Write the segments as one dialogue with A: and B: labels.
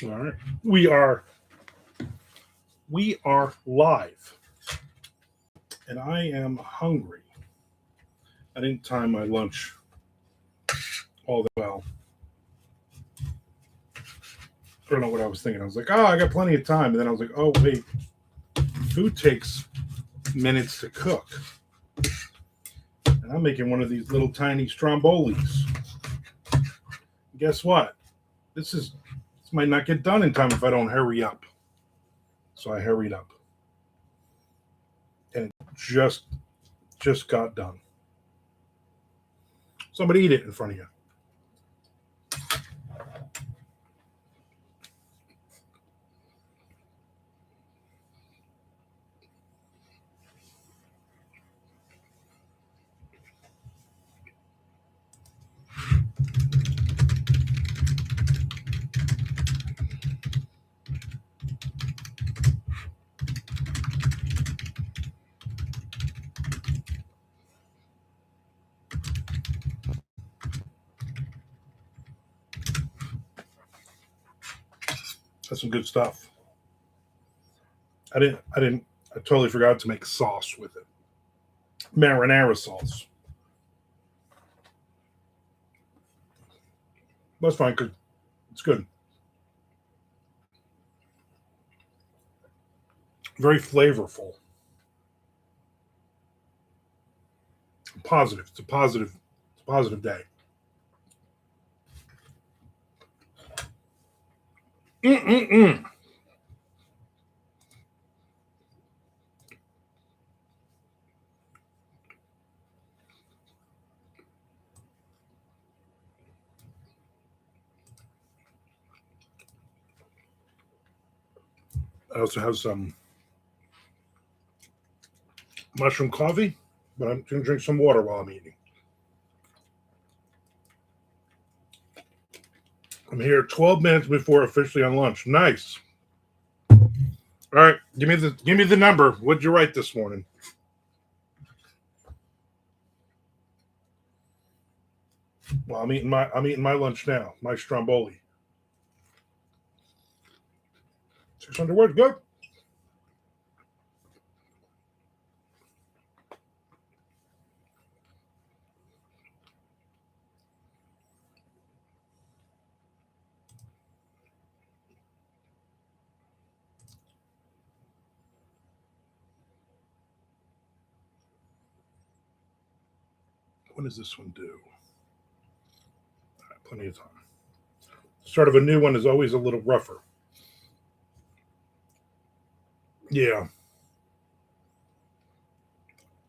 A: All right. We are live, and I am hungry. I didn't time my lunch all that well. I don't know what I was thinking. I was like, oh, I got plenty of time. And then I was like, oh, wait. Food takes minutes to cook. And I'm making one of these little tiny strombolis. Guess what? This might not get done in time if I don't hurry up. So I hurried up. And it just got done. Somebody eat it in front of you. That's some good stuff. I totally forgot to make sauce with it. Marinara sauce. That's fine because it's good. Very flavorful. Positive. It's a positive day. Mm-mm-mm. I also have some mushroom coffee, but I'm going to drink some water while I'm eating. I'm here 12 minutes before officially on lunch. Nice. All right, give me the number. What'd you write this morning? Well, I'm eating my lunch now. My stromboli. 600 words. Good. When does this one do? All right, plenty of time. Start of a new one is always a little rougher. Yeah.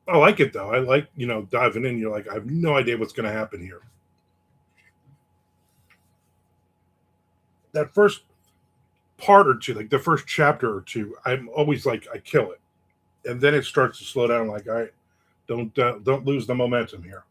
A: I like it though. I like, diving in. You're like, I have no idea what's going to happen here. That first part or two, like the first chapter or two, I'm always like, I kill it. And then it starts to slow down. Like, all right, don't lose the momentum here.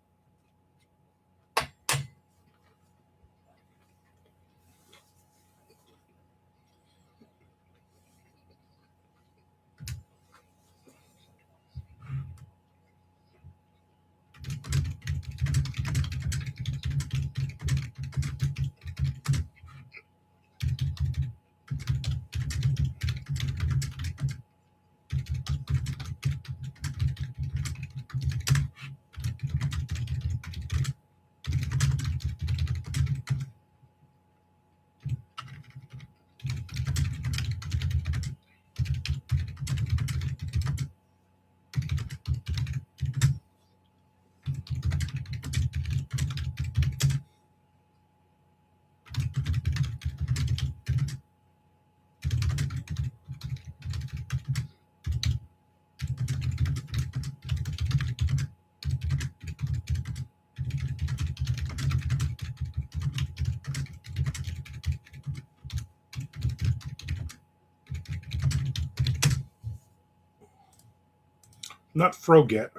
A: Not forget.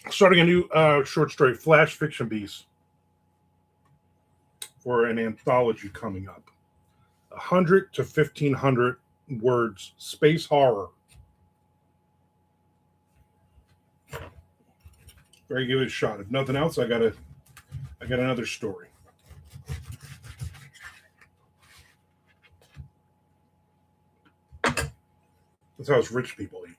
A: Starting a new short story, flash fiction piece for an anthology coming up. 100 to 1,500 words, space horror. Very give it a shot. If nothing else, I got another story. That's how us rich people eat.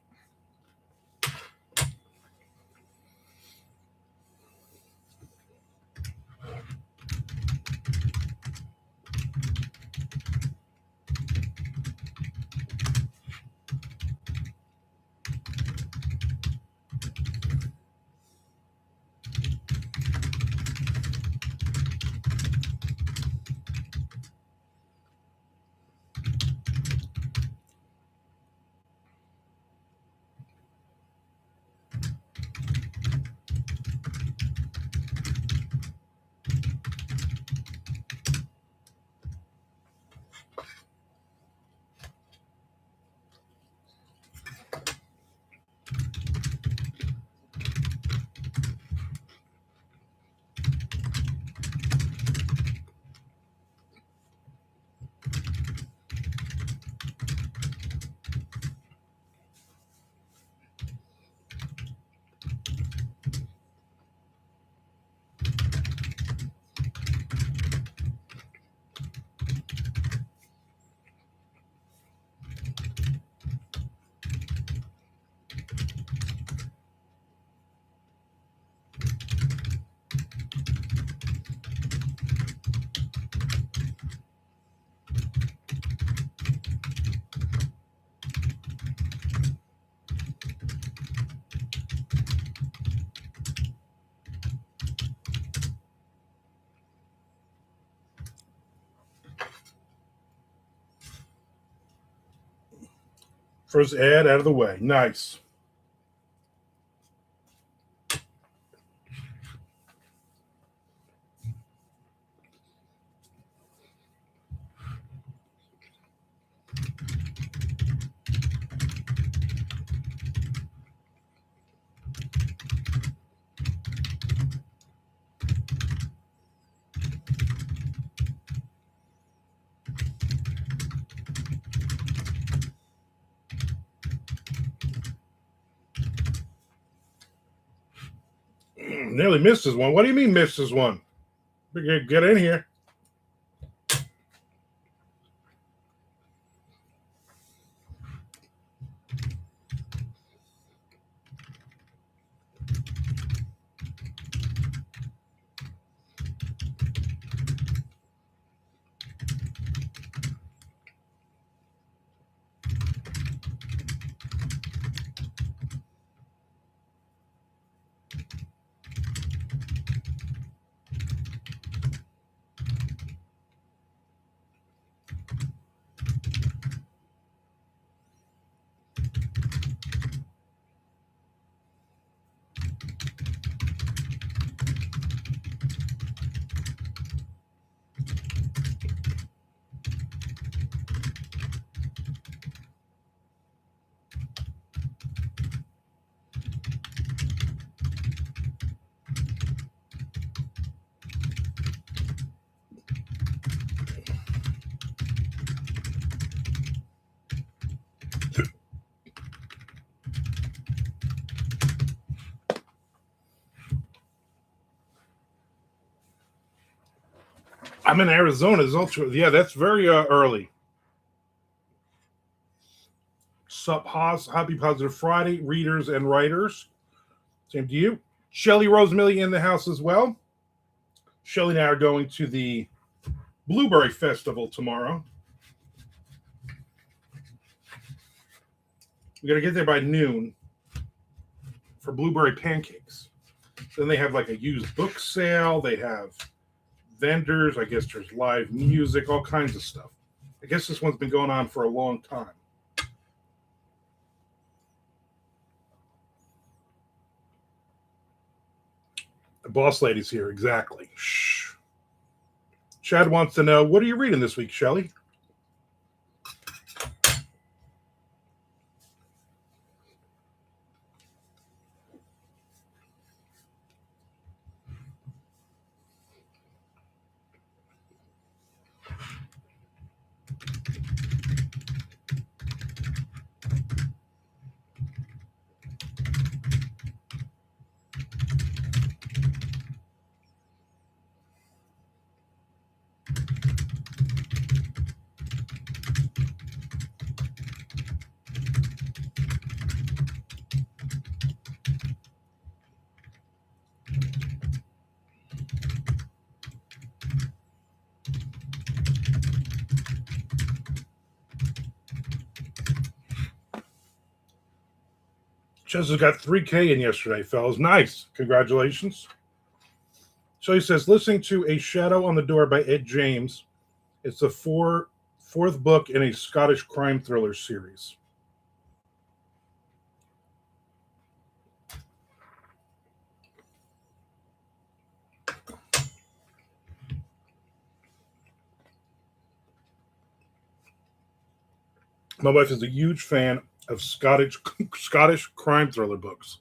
A: First ad out of the way. Nice. Nearly missed this one. What do you mean missed this one? Get in here. I'm in Arizona. It's ultra. Yeah, that's very early. Sup, Haas. Happy Positive Friday, readers and writers. Same to you. Shelly Rosamilia in the house as well. Shelly and I are going to the Blueberry Festival tomorrow. We got to get there by noon for blueberry pancakes. Then they have like a used book sale. They have vendors. I guess there's live music, all kinds of stuff. I guess this one's been going on for a long time. The boss lady's here, exactly. Shh. Chad wants to know, what are you reading this week, Shelley? Chess has got 3K in yesterday, fellas. Nice. Congratulations. So he says, listening to A Shadow on the Door by Ed James. It's the fourth book in a Scottish crime thriller series. My wife is a huge fan of Scottish crime thriller books.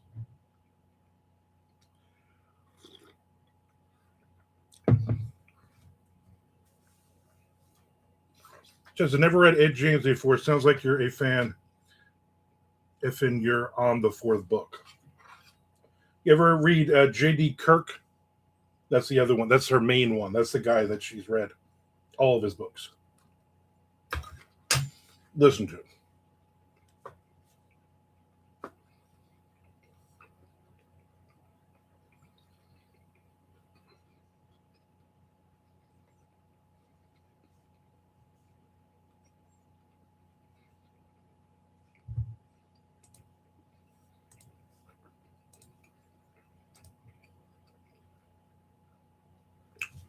A: Says, I never read Ed James before. Sounds like you're a fan if you're on the fourth book. You ever read J.D. Kirk? That's the other one. That's her main one. That's the guy that she's read all of his books. Listen to it.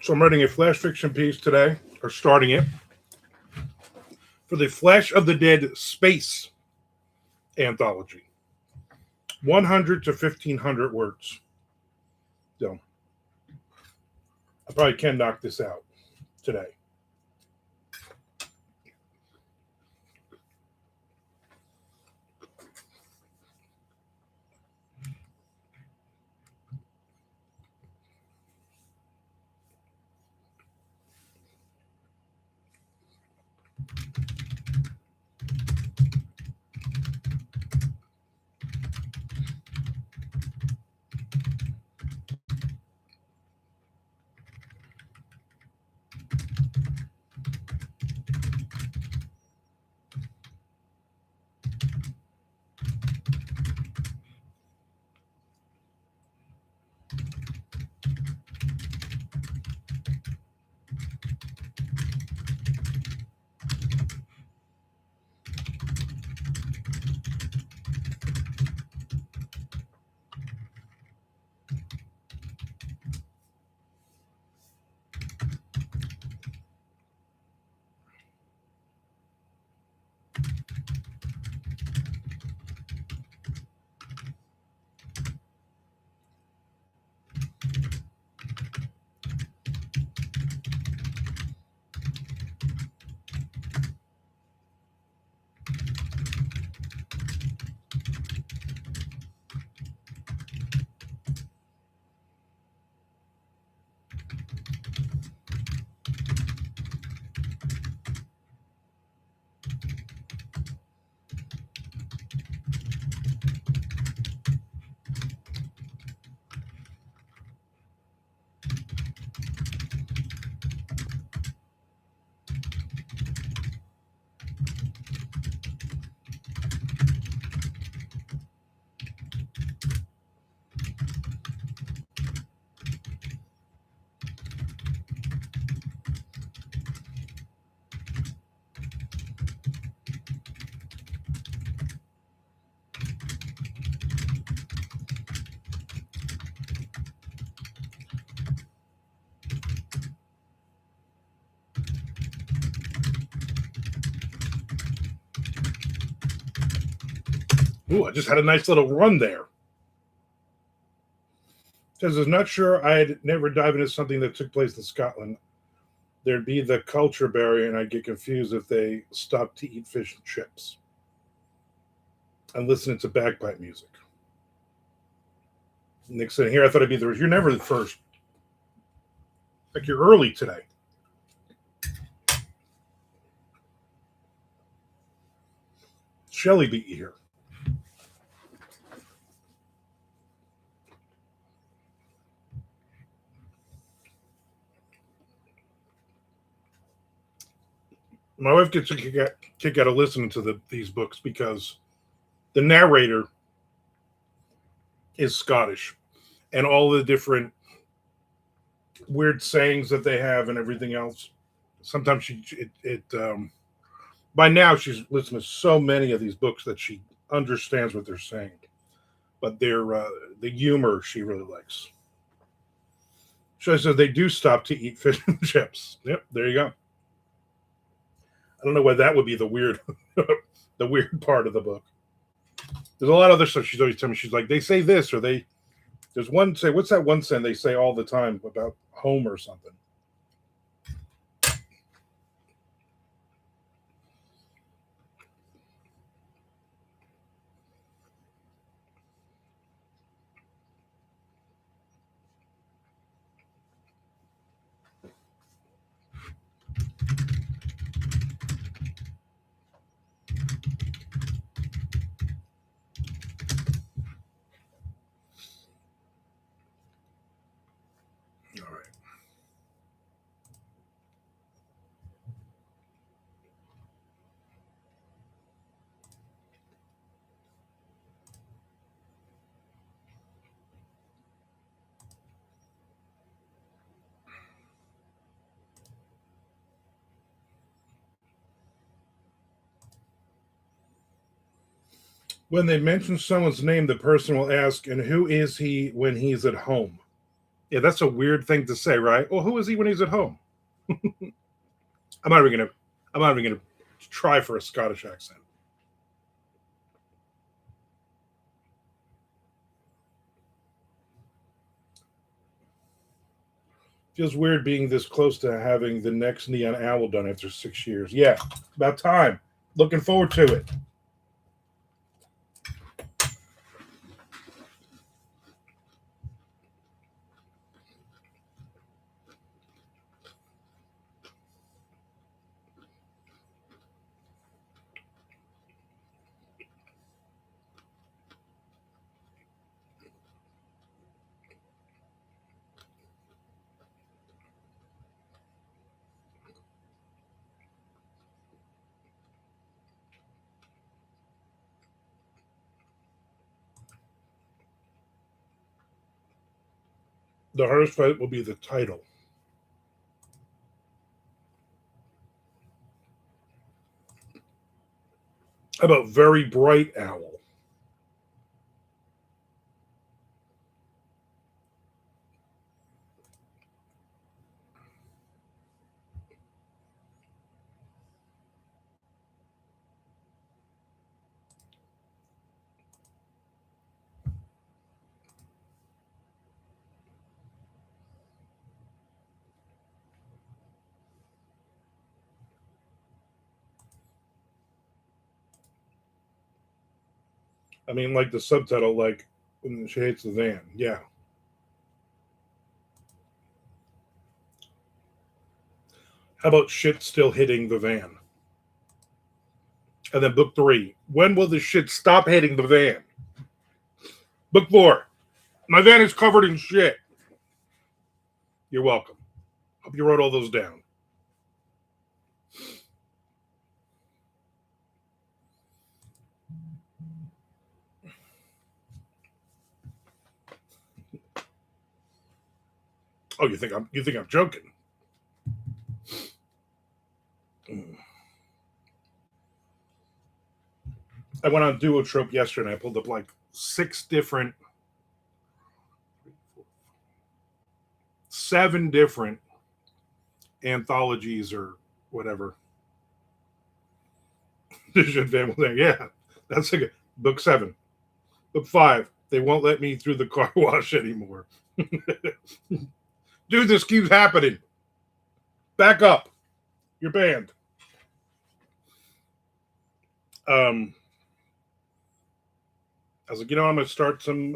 A: So I'm writing a flash fiction piece today, or starting it, for the Flash of the Dead Space anthology. 100 to 1,500 words. So I probably can knock this out today. Ooh, I just had a nice little run there. Says, I was not sure I'd never dive into something that took place in Scotland. There'd be the culture barrier, and I'd get confused if they stopped to eat fish and chips and listening to bagpipe music. Nick said, here, I thought I'd be the first. You're never the first. Like, you're early today. Shelly beat you here. My wife gets a kick out of listening to these books because the narrator is Scottish, and all the different weird sayings that they have and everything else. Sometimes by now she's listened to so many of these books that she understands what they're saying. but they're the humor she really likes. So I said they do stop to eat fish and chips. Yep, there you go. I don't know why that would be the weird, the weird part of the book. There's a lot of other stuff she's always telling me. She's like, they say this or they. There's one say, what's that one saying they say all the time about home or something? All right. When they mention someone's name, the person will ask, "And who is he when he's at home?" Yeah, that's a weird thing to say, right? Well, who is he when he's at home? I'm not even gonna. I'm not even gonna try for a Scottish accent. Feels weird being this close to having the next Neon Owl done after 6 years. Yeah, about time. Looking forward to it. The hardest fight will be the title. How about Very Bright Owl? I mean, like the subtitle, like when she hates the van. Yeah. How about shit still hitting the van? And then book three. When will the shit stop hitting the van? Book four. My van is covered in shit. You're welcome. Hope you wrote all those down. Oh, you think I'm joking? I went on Duotrope yesterday and I pulled up like 7 different anthologies or whatever. Yeah, that's a good book 7. Book 5. They won't let me through the car wash anymore. Dude, this keeps happening. Back up. You're banned. I was like, I'm going to start some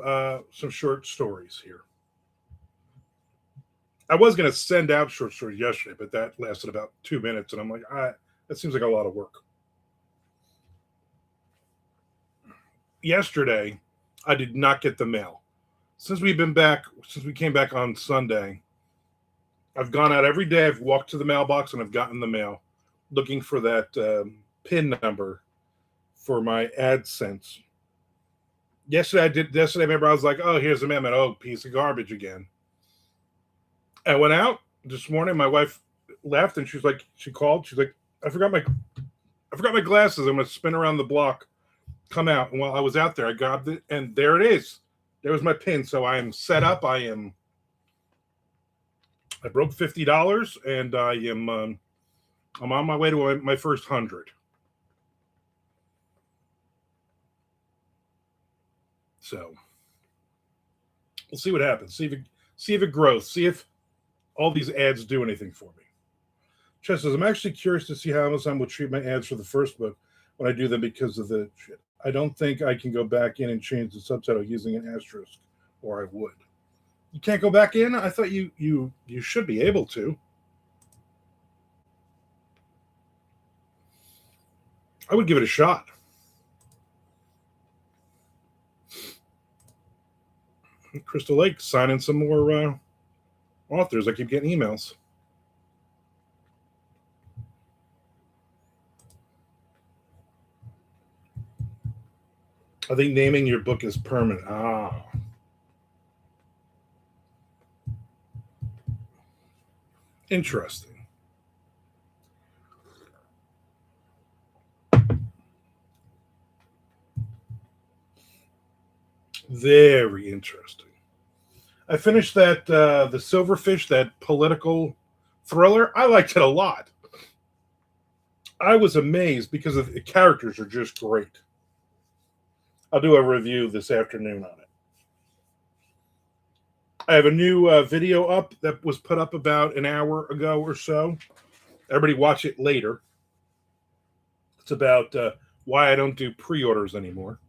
A: short stories here. I was going to send out short stories yesterday, but that lasted about 2 minutes, and I'm like, that seems like a lot of work. Yesterday, I did not get the mail. Since we came back on Sunday, I've gone out every day. I've walked to the mailbox and I've gotten the mail, looking for that PIN number for my AdSense. Yesterday, remember, I was like, oh, here's the amendment. Oh, piece of garbage again. I went out this morning. My wife left and she called. She's like, I forgot my glasses. I'm going to spin around the block, come out. And while I was out there, I grabbed it, and there it is. There was my pin. So I am set up. I broke $50, and I'm on my way to my first 100. So we'll see what happens. See if it grows. See if all these ads do anything for me. Chess says, I'm actually curious to see how Amazon will treat my ads for the first book when I do them because of the shit. I don't think I can go back in and change the subtitle using an asterisk, or I would. You can't go back in? I thought you should be able to. I would give it a shot. Crystal Lake, signing some more authors. I keep getting emails. I think naming your book is permanent. Ah. Interesting. Very interesting. I finished that the Silverfish, that political thriller. I liked it a lot. I was amazed because the characters are just great. I'll do a review this afternoon on it. I have a new video up that was put up about an hour ago or so. Everybody watch it later. It's about why I don't do pre-orders anymore.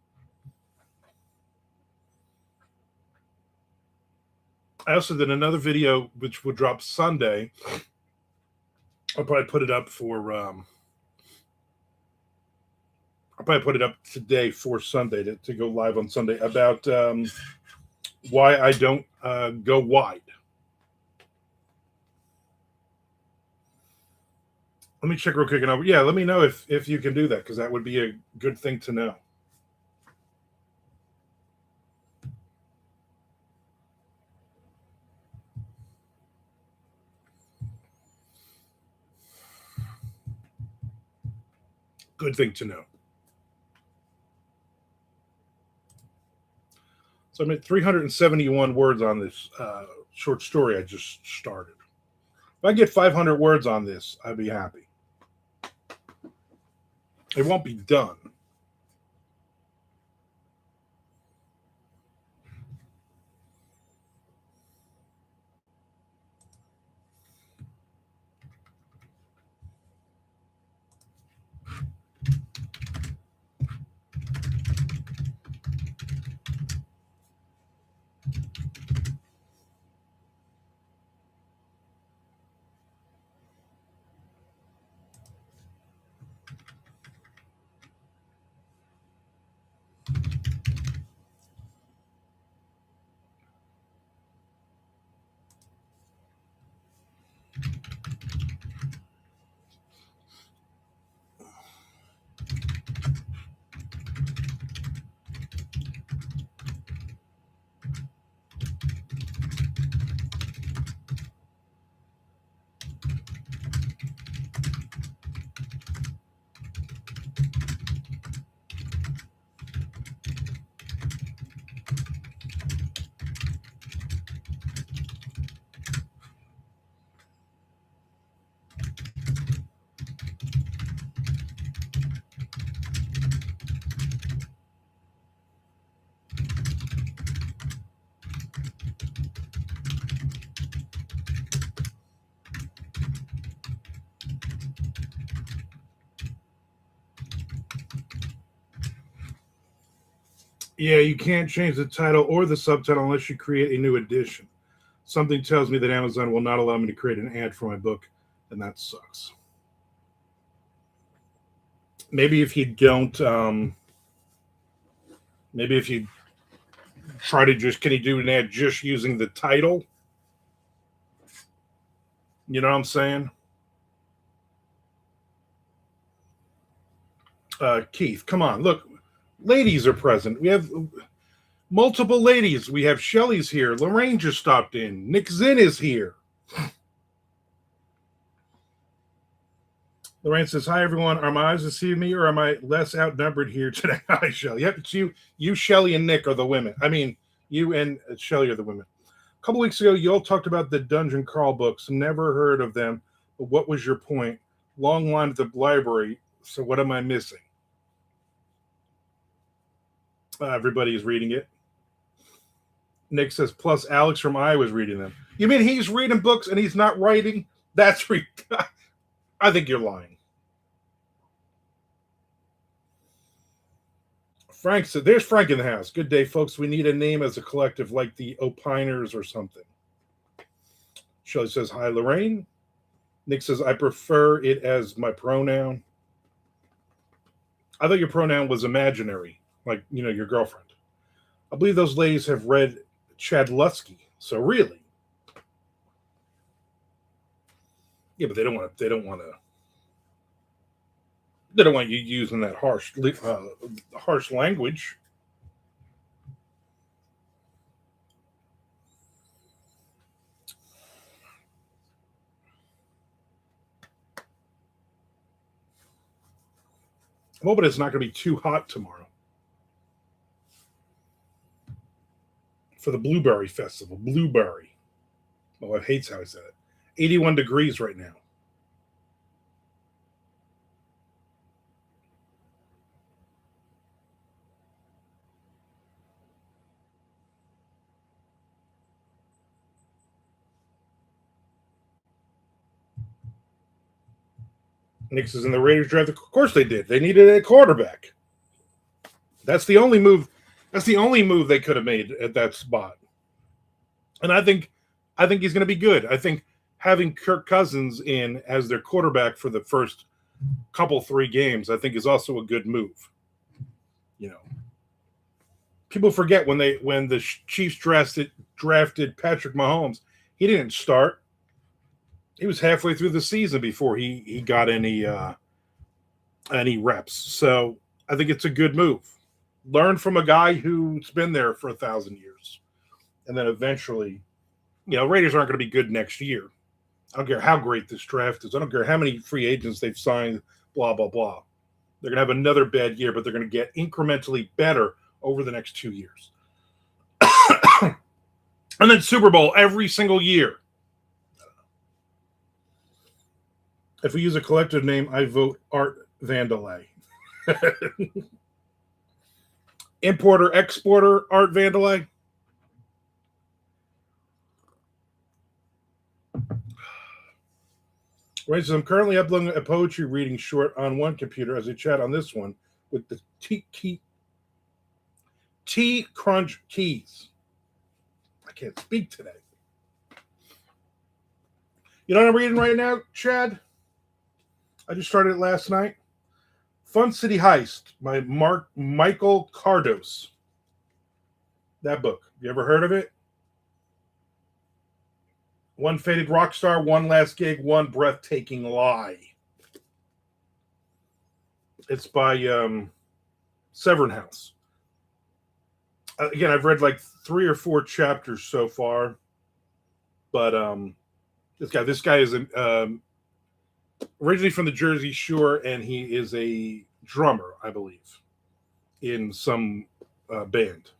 A: I also did another video which would drop Sunday. I'll probably put it up for I'll probably put it up today for Sunday to go live on Sunday about why I don't go wide. Let me check real quick. And let me know if you can do that, because that would be a good thing to know. Good thing to know. So I'm at 371 words on this short story I just started. If I get 500 words on this, I'd be happy. It won't be done. Yeah, you can't change the title or the subtitle unless you create a new edition. Something tells me that Amazon will not allow me to create an ad for my book, and that sucks. Maybe if you don't, maybe if you try to can you do an ad just using the title? You know what I'm saying? Keith, come on, look. Ladies are present. We have multiple ladies. We have Shelly's here. Lorraine just stopped in. Nick Zinn is here. Lorraine says, "Hi everyone. Are my eyes deceiving me, or am I less outnumbered here today?" Hi, Shelly. Yep, it's you. You, Shelly, and Nick are the women. I mean, you and Shelly are the women. A couple weeks ago, you all talked about the Dungeon Crawl books. Never heard of them. But what was your point? Long line at the library. So what am I missing? Everybody is reading it. Nick says, plus Alex from Iowa is reading them. You mean he's reading books and he's not writing? That's I think you're lying. Frank said, there's Frank in the house. Good day, folks. We need a name as a collective like the Opiners or something. Shelley says, hi, Lorraine. Nick says, I prefer it as my pronoun. I thought your pronoun was imaginary, like, your girlfriend. I believe those ladies have read Chadlusky. So really? Yeah, but they don't want you using that harsh language. I'm hoping it's not going to be too hot tomorrow for the Blueberry Festival. Blueberry. My wife hates how I said it. 81 degrees right now. Nick says, in the Raiders draft, of course they did. They needed a quarterback. That's the only move. That's the only move they could have made at that spot. And I think he's going to be good. I think having Kirk Cousins in as their quarterback for the first couple 3 games, I think is also a good move. People forget when the Chiefs drafted Patrick Mahomes, he didn't start. He was halfway through the season before he got any reps. So I think it's a good move. Learn from a guy who's been there for 1,000 years, and then eventually, Raiders aren't going to be good next year. I don't care how great this draft is. I don't care how many free agents they've signed. Blah blah blah. They're going to have another bad year, but they're going to get incrementally better over the next 2 years. And then Super Bowl every single year. If we use a collective name, I vote Art Vandelay. Importer, exporter, Art Vandelay. Right, so I'm currently uploading a poetry reading short on one computer as I chat on this one with the T Crunch keys. I can't speak today. You know what I'm reading right now, Chad? I just started it last night. Fun City Heist by Michael Cardos. That book. You ever heard of it? One faded rock star, one last gig, one breathtaking lie. It's by Severn House. Again, I've read like 3 or 4 chapters so far, but this guy is originally from the Jersey Shore, and he is a drummer, I believe, in some band.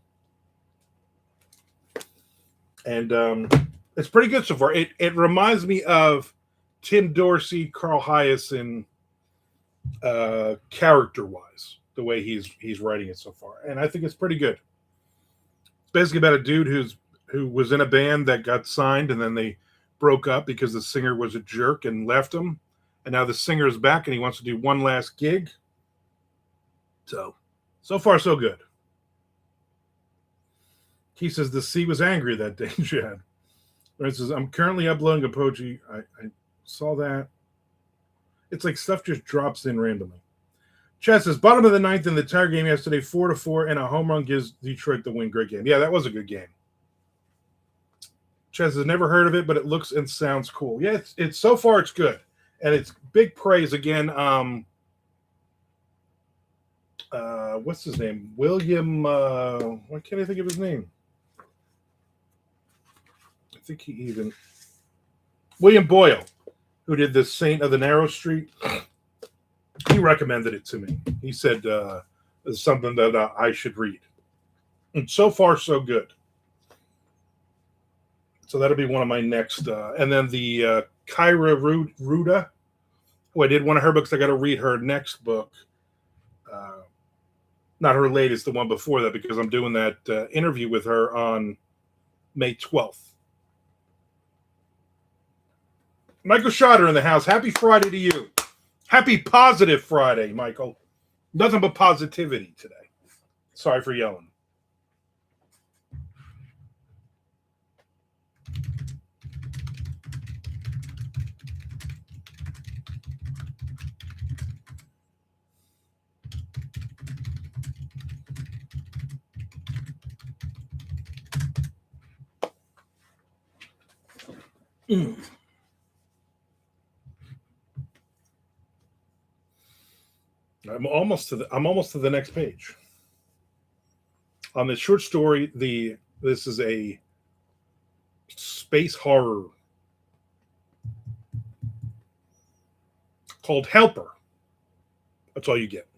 A: And it's pretty good so far. It reminds me of Tim Dorsey, Carl Hyacin, character-wise, the way he's writing it so far, and I think it's pretty good. It's basically about a dude who was in a band that got signed, and then they broke up because the singer was a jerk and left him, and now the singer is back and he wants to do one last gig. So far so good. He says the sea was angry that day, Chad. It says, I'm currently uploading a poetry. I saw that. It's like stuff just drops in randomly. Chad says, bottom of the 9th in the entire game yesterday, 4-4, and a home run gives Detroit the win. Great game. Yeah, that was a good game. Chad says, never heard of it, but it looks and sounds cool. Yeah, it's so far it's good. And it's big praise again. What's his name? William, why can't I think of his name? I think William Boyle, who did the Saint of the Narrow Street. He recommended it to me. He said it's something that I should read. And so far, so good. So that'll be one of my next. And then the Kyra Ruda, who I did one of her books. I got to read her next book. Not her latest, the one before that, because I'm doing that interview with her on May 12th. Michael Schotter in the house. Happy Friday to you. Happy positive Friday, Michael. Nothing but positivity today. Sorry for yelling. I'm almost to the next page. On the short story, this is a space horror called Helper. That's all you get.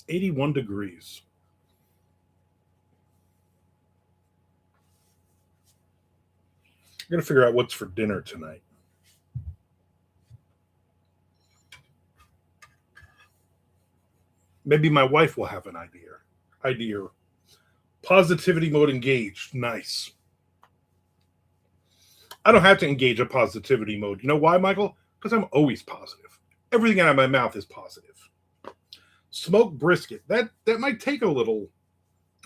A: $81 degrees. I'm going to figure out what's for dinner tonight. Maybe my wife will have an idea. Positivity mode engaged. Nice. I don't have to engage a positivity mode. You know why, Michael? Because I'm always positive. Everything out of my mouth is positive. Smoked brisket. That might take a little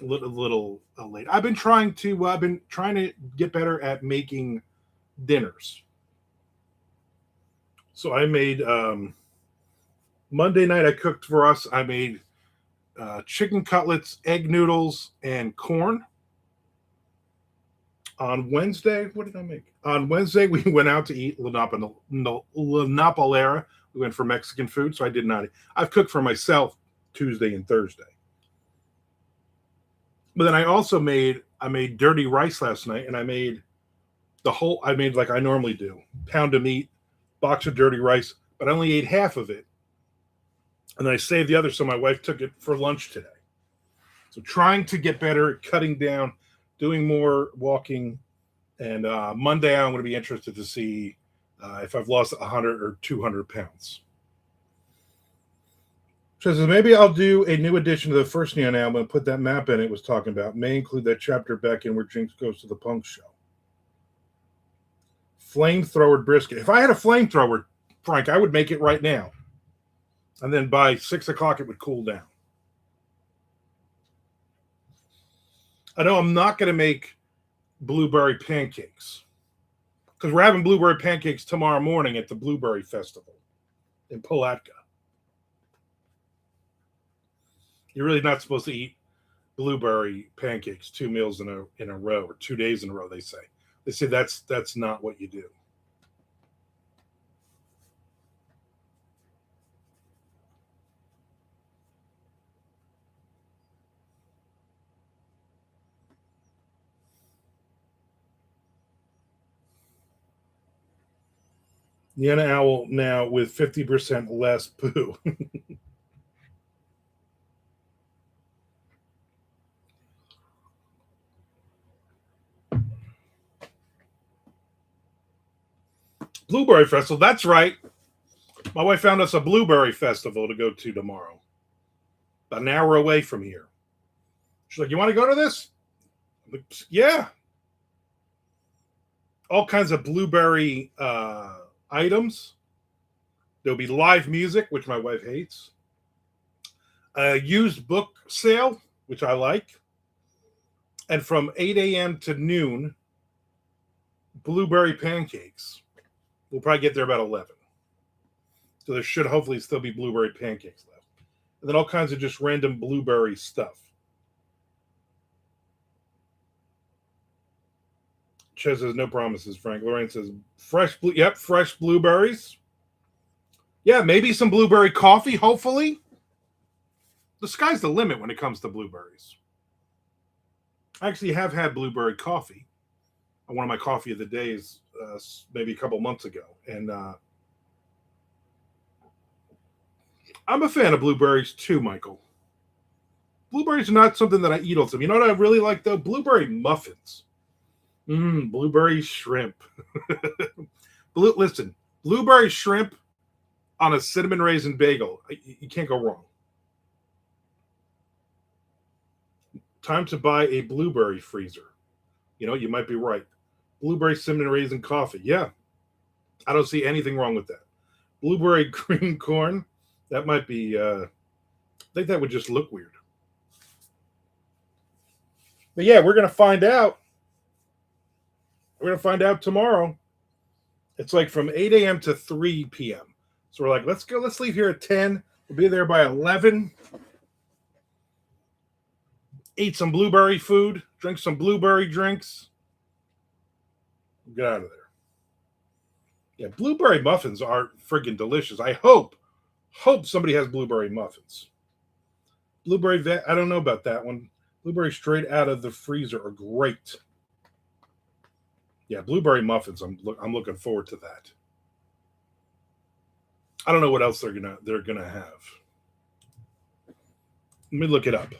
A: late. I've been trying to get better at making dinners. So I made Monday night. I cooked for us. I made chicken cutlets, egg noodles, and corn. On Wednesday, what did I make? On Wednesday, we went out to eat La Nopalera. We went for Mexican food, so I did not eat. I've cooked for myself Tuesday and Thursday. But then I made dirty rice last night, and I made like I normally do. Pound of meat, box of dirty rice, but I only ate half of it. And then I saved the other, so my wife took it for lunch today. So trying to get better at cutting down, doing more walking. And Monday, I'm going to be interested to see if I've lost 100 or 200 pounds. She says, maybe I'll do a new edition of the first Neon album and put that map in it was talking about. May include that chapter back in where Jinx goes to the punk show. Flamethrower brisket. If I had a flamethrower, Frank, I would make it right now. And then by 6 o'clock, it would cool down. I know I'm not going to make blueberry pancakes because we're having blueberry pancakes tomorrow morning at the Blueberry Festival in Palatka. You're really not supposed to eat blueberry pancakes 2 meals in a row or 2 days in a row. They say that's not what you do. Niana Owl now with 50% less poo. Blueberry Festival. That's right. My wife found us a blueberry festival to go to tomorrow. About an hour away from here. She's like, you want to go to this? I'm like, yeah. All kinds of blueberry items. There'll be live music, which my wife hates. A used book sale, which I like. And from 8 a.m. to noon, blueberry pancakes. We'll probably get there about 11. So there should hopefully still be blueberry pancakes left. And then all kinds of just random blueberry stuff. Ches says, no promises, Frank. Lorraine says, fresh blueberries. Yeah, maybe some blueberry coffee, hopefully. The sky's the limit when it comes to blueberries. I actually have had blueberry coffee. one of my coffee of the days maybe a couple months ago, and I'm a fan of blueberries too, Michael. Blueberries are not something that I eat all the time. You know what I really like though? Blueberry muffins. Blueberry shrimp. Listen, blueberry shrimp on a cinnamon raisin bagel. You can't go wrong. Time to buy a blueberry freezer. You know, you might be right. Blueberry cinnamon raisin coffee. Yeah, I don't see anything wrong with that. Blueberry green corn. That might be. I think that would just look weird. But yeah, we're gonna find out. We're gonna find out tomorrow. It's like from 8 a.m. to 3 p.m. So we're like, let's go. Let's leave here at 10. We'll be there by 11. Eat some blueberry food. Drink some blueberry drinks. Get out of there. Yeah, blueberry muffins are freaking delicious. I hope somebody has blueberry muffins. Blueberry vet. I don't know about that one. Blueberry straight out of the freezer are great. Yeah, blueberry muffins. I'm looking forward to that. I don't know what else they're gonna have. Let me look it up.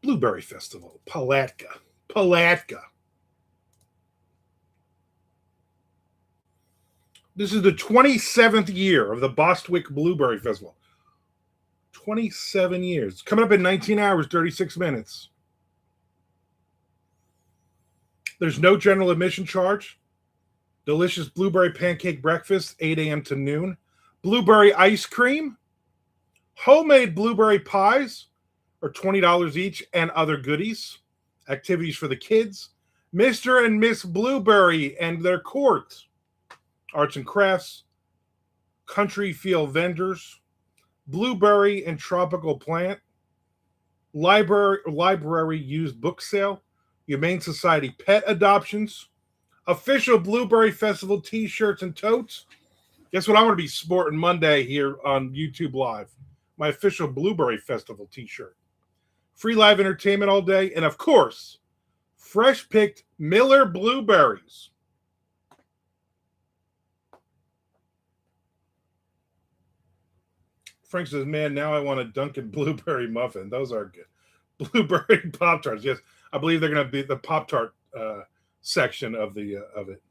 A: Blueberry Festival, Palatka. This is the 27th year of the Bostwick Blueberry Festival. 27 years. Coming up in 19 hours, 36 minutes. There's no general admission charge. Delicious blueberry pancake breakfast, 8 a.m. to noon. Blueberry ice cream. Homemade blueberry pies are $20 each, and other goodies. Activities for the kids. Mr. and Miss Blueberry and their court. Arts and crafts. Country feel vendors. Blueberry and tropical plant. Library used book sale. Humane Society pet adoptions. Official Blueberry Festival t-shirts and totes. Guess what I'm going to be sporting Monday here on YouTube Live? My official Blueberry Festival t-shirt. Free live entertainment all day. And of course, fresh picked Miller blueberries. Frank says, man, now I want a Dunkin' blueberry muffin. Those are good. Blueberry Pop-Tarts. Yes, I believe they're going to be the Pop-Tart section of it.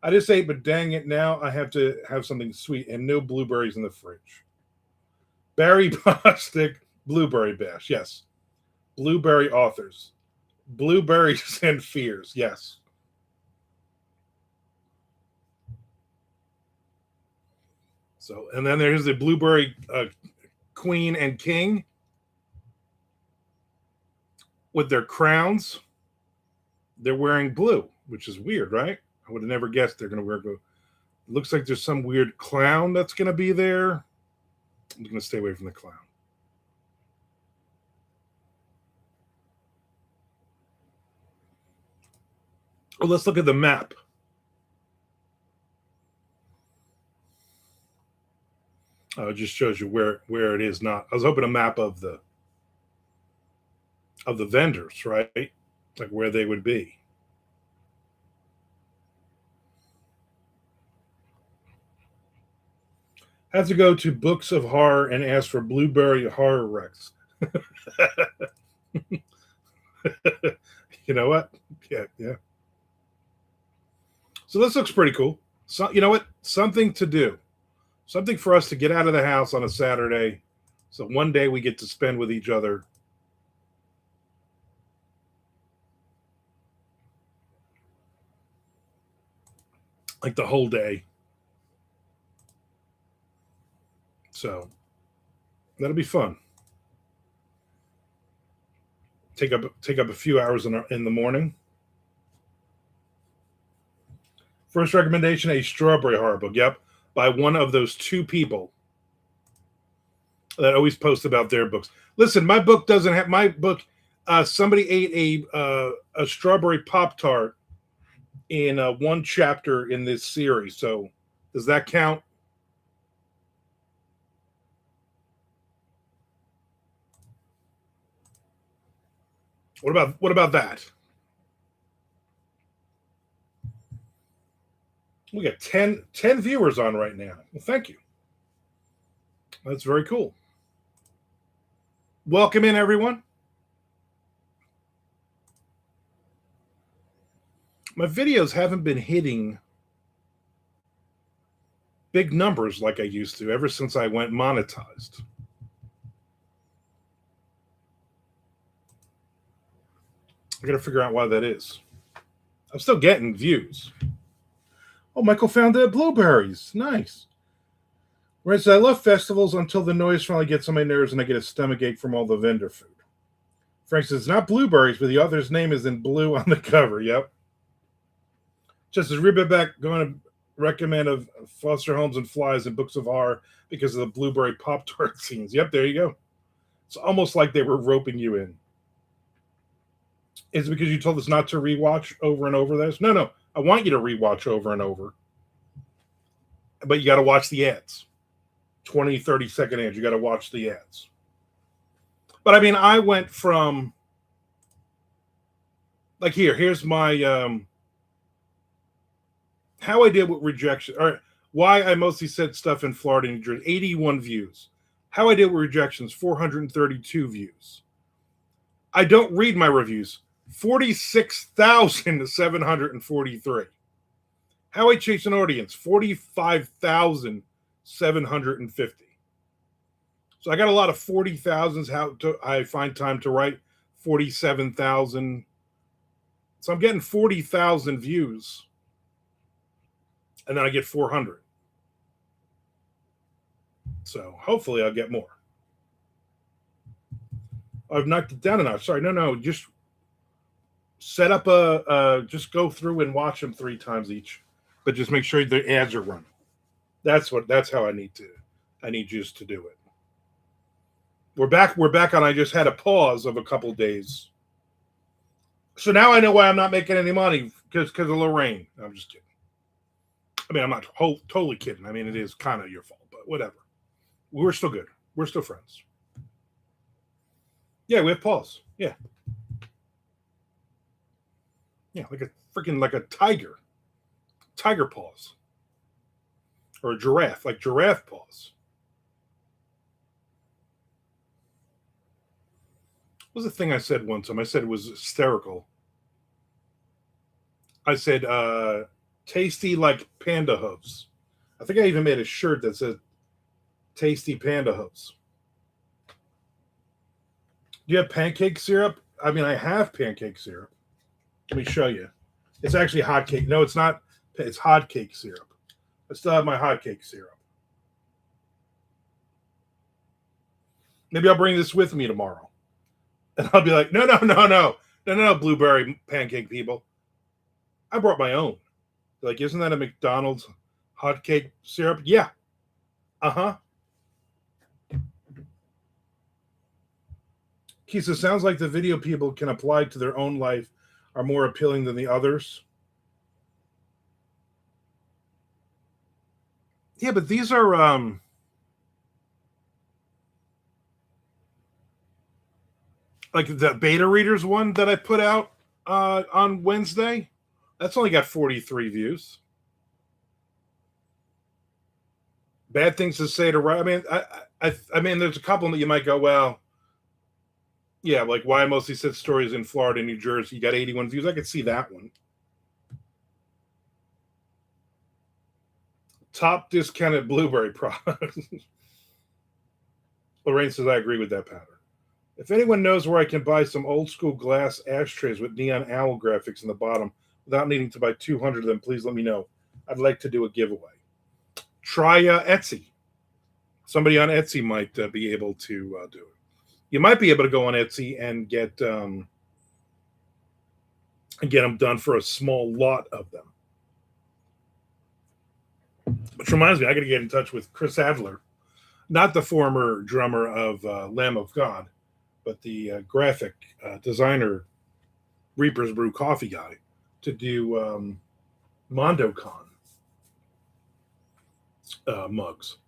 A: I just ate, but dang it, now I have to have something sweet and no blueberries in the fridge. Barry Bostic, Blueberry Bash. Yes. Blueberry authors. Blueberries and fears. Yes. So, and then there's the Blueberry Queen and King with their crowns. They're wearing blue, which is weird, right? I would have never guessed they're going to wear blue. Looks like there's some weird clown that's going to be there. I'm going to stay away from the clown. Oh, let's look at the map. Oh, it just shows you where it is. Not. I was hoping a map of the vendors, right? Like where they would be. Have to go to Books of Horror and ask for Blueberry Horror Rex. You know what? Yeah. So this looks pretty cool. So you know what? Something to do. Something for us to get out of the house on a Saturday. So one day we get to spend with each other. Like the whole day. So that'll be fun. Take up a few hours in the morning. First recommendation: a Strawberry Horror book. Yep, by one of those two people that always post about their books. Listen, my book doesn't have my book. Somebody ate a strawberry Pop-Tart in one chapter in this series. So does that count? What about that? We got 10 viewers on right now. Well, thank you. That's very cool. Welcome in, everyone. My videos haven't been hitting big numbers like I used to ever since I went monetized. I got to figure out why that is. I'm still getting views. Oh, Michael found the blueberries. Nice. Right, so I love festivals until the noise finally gets on my nerves and I get a stomachache from all the vendor food. Frank says, it's not blueberries, but the author's name is in blue on the cover. Yep. Just as Ribebeck going to recommend of Foster Holmes and Flies and Books of Horror because of the blueberry Pop-Tart scenes. Yep, there you go. It's almost like they were roping you in. Is it because you told us not to rewatch over and over this? No. I want you to rewatch over and over. But you got to watch the ads. 20, 30-second ads. You got to watch the ads. But I mean, I went from like here's my how I did with rejection, or why I mostly said stuff in Florida and New Jersey. 81 views. How I did with rejections, 432 views. I don't read my reviews. 46,743. How I chase an audience, 45,750. So I got a lot of 40,000s. How I find time to write 47,000. So I'm getting 40,000 views. And then I get 400. So hopefully I'll get more. I've knocked it down a notch. Sorry, no. Just set up just go through and watch them 3 times each. But just make sure the ads are running. That's how I need you to do it. We're back on. I just had a pause of a couple days. So now I know why I'm not making any money because of Lorraine. I'm just kidding. I mean, I'm not totally kidding. I mean, it is kind of your fault, but whatever. We're still good. We're still friends. Yeah, we have paws. Yeah. Yeah, like a tiger. Tiger paws. Or a giraffe, like giraffe paws. What was the thing I said one time? I said it was hysterical. I said, tasty like panda hooves. I think I even made a shirt that said tasty panda hooves. Do you have pancake syrup? I mean, I have pancake syrup. Let me show you. It's actually hot cake. No, it's not. It's hot cake syrup. I still have my hot cake syrup. Maybe I'll bring this with me tomorrow. And I'll be like, no, blueberry pancake people. I brought my own. They're like, isn't that a McDonald's hot cake syrup? Yeah. Uh-huh. Kisa, sounds like the video people can apply to their own life are more appealing than the others. Yeah, but these are like the beta readers one that I put out on Wednesday. That's only got 43 views. Bad things to say to write. I mean, I mean, there's a couple that you might go, well, yeah, like why I mostly said stories in Florida and New Jersey. You got 81 views. I could see that one. Top discounted blueberry products. Lorraine says, I agree with that pattern. If anyone knows where I can buy some old school glass ashtrays with neon owl graphics in the bottom without needing to buy 200 of them, please let me know. I'd like to do a giveaway. Try Etsy. Somebody on Etsy might be able to do it. You might be able to go on Etsy and get them done for a small lot of them. Which reminds me, I got to get in touch with Chris Adler, not the former drummer of Lamb of God, but the graphic designer, Reaper's Brew coffee guy, to do MondoCon mugs.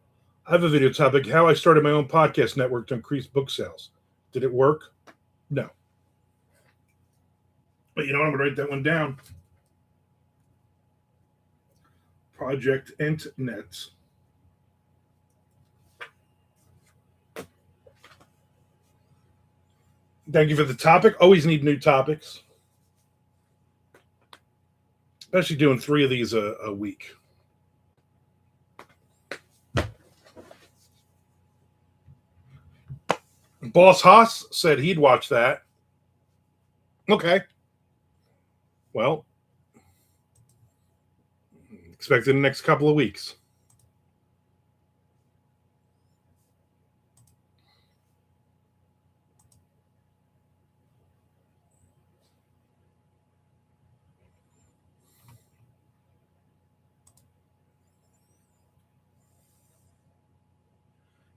A: I have a video topic, how I started my own podcast network to increase book sales. Did it work? No. But you know what? I'm going to write that one down. Project Entnet. Thank you for the topic. Always need new topics, especially doing 3 of these a week. Boss Haas said he'd watch that. Okay. Well, expect in the next couple of weeks.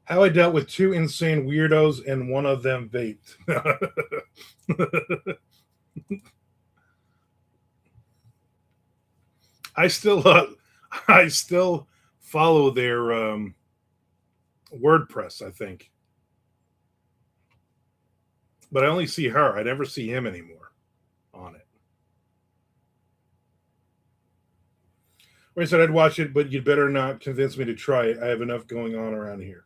A: How I dealt with 2 insane weirdos and one of them vaped. I still, I still follow their WordPress. I think, but I only see her. I never see him anymore on it. I said I'd watch it, but you'd better not convince me to try it. I have enough going on around here.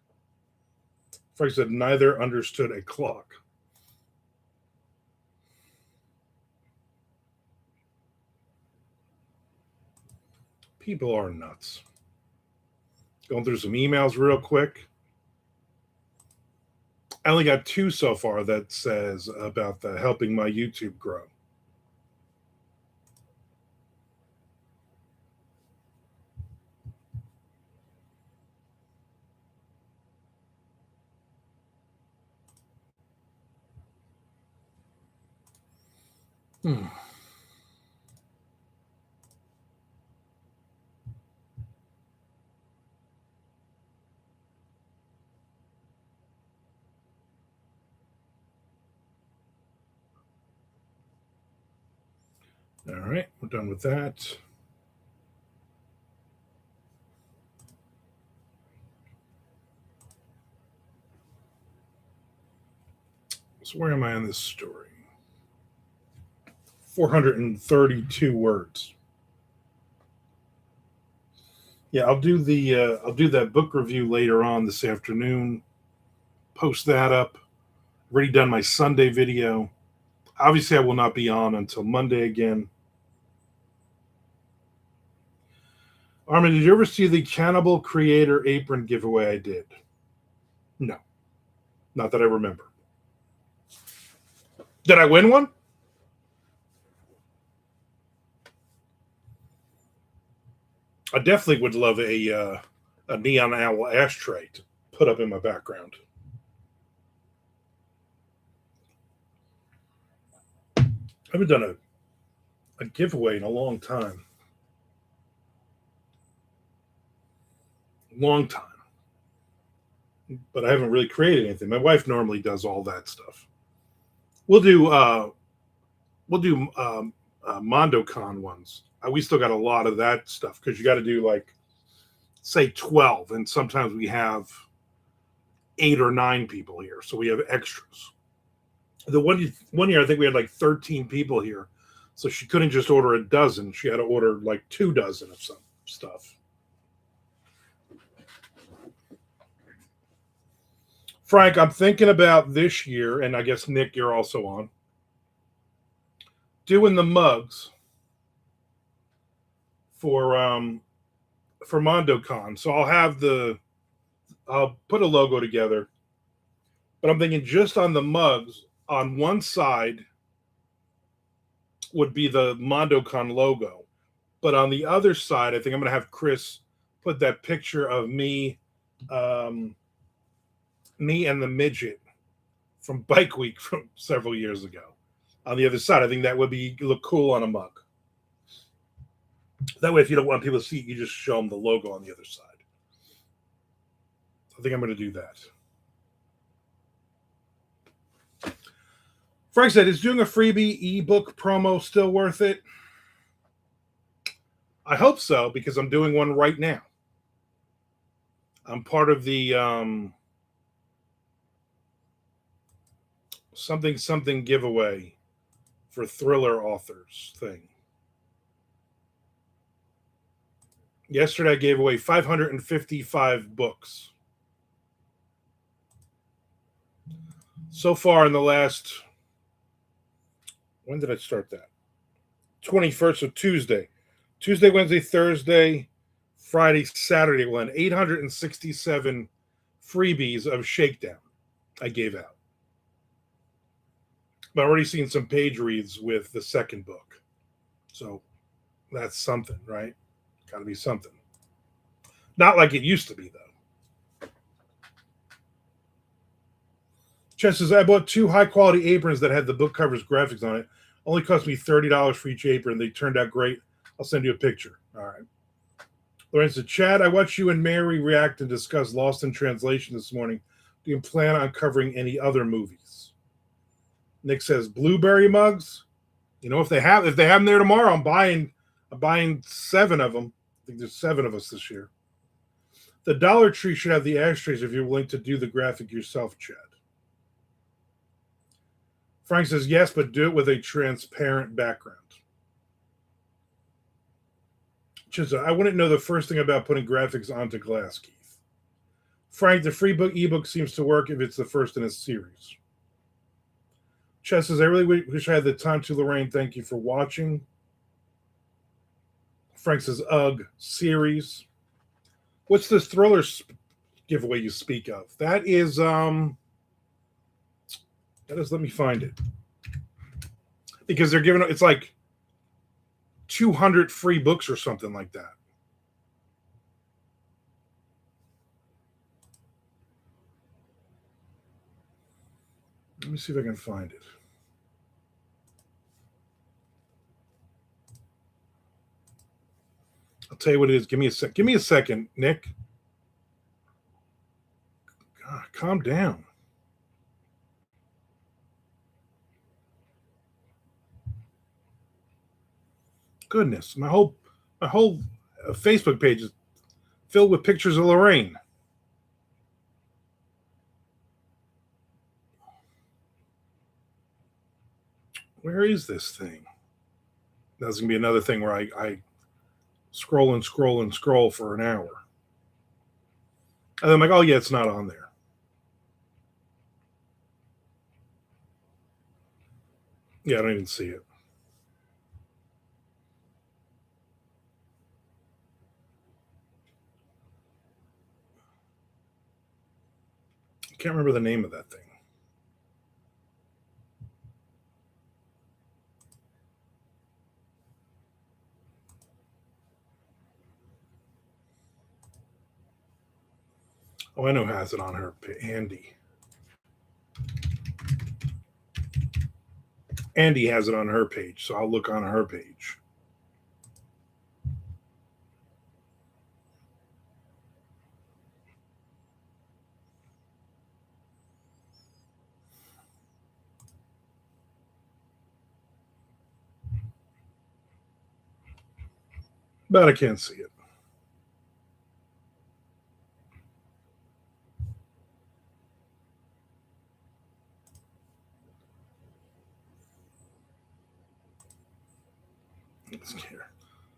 A: Frank said neither understood a clock. People are nuts. Going through some emails real quick. I only got 2 so far that says about the helping my YouTube grow. Hmm. All right, we're done with that. So where am I on this story? 432 words. Yeah, I'll do that book review later on this afternoon. Post that up. Already done my Sunday video. Obviously, I will not be on until Monday again. Armin, did you ever see the Cannibal Creator apron giveaway I did? No, not that I remember. Did I win one? I definitely would love a neon owl ashtray to put up in my background. I haven't done a giveaway in a long time. Long time. But I haven't really created anything. My wife normally does all that stuff. We'll do MondoCon ones. We still got a lot of that stuff because you got to do like say 12, and sometimes we have 8 or 9 people here, so we have extras. The one year I think we had like 13 people here, so she couldn't just order a dozen. She had to order like 2 dozen of some stuff. Frank, I'm thinking about this year, and I guess Nick, you're also on, doing the mugs for MondoCon. So I'll put a logo together, but I'm thinking just on the mugs, on one side would be the MondoCon logo, but on the other side, I think I'm going to have Chris put that picture of me and the midget from Bike Week from several years ago. On the other side, I think that would look cool on a mug. That way, if you don't want people to see it, you just show them the logo on the other side. I think I'm going to do that. Frank said, is doing a freebie ebook promo still worth it? I hope so, because I'm doing one right now. I'm part of the something giveaway for thriller authors thing. Yesterday I gave away 555 books. So far in the last, when did I start that? 21st of Tuesday. Tuesday, Wednesday, Thursday, Friday, Saturday, 867 freebies of Shakedown I gave out. But I've already seen some page reads with the second book. So that's something, right? Got to be something. Not like it used to be, though. Chess says, I bought 2 high-quality aprons that had the book covers graphics on it. Only cost me $30 for each apron. They turned out great. I'll send you a picture. All right. Lawrence said, Chad, I watched you and Mary react and discuss Lost in Translation this morning. Do you plan on covering any other movies? Nick says, blueberry mugs. You know, if they have them there tomorrow, I'm buying 7 of them. I think there's 7 of us this year. The Dollar Tree should have the ashtrays if you're willing to do the graphic yourself, Chad. Frank says, yes, but do it with a transparent background. Chizza, I wouldn't know the first thing about putting graphics onto glass, Keith. Frank, the free book ebook seems to work if it's the first in a series. Chess says, I really wish I had the time to. Lorraine, thank you for watching. Frank says, ugh, series. What's this thriller giveaway you speak of? That is, let me find it. Because they're giving, it's like 200 free books or something like that. Let me see if I can find it. I'll tell you what it is. Give me a second, Nick. God, calm down. Goodness, my whole Facebook page is filled with pictures of Lorraine. Where is this thing? That's gonna be another thing where I scroll and scroll and scroll for an hour. And then I'm like, oh yeah, it's not on there. Yeah, I don't even see it. I can't remember the name of that thing. Oh, I know who has it on her. Andy. Andy has it on her page, so I'll look on her page. But I can't see it.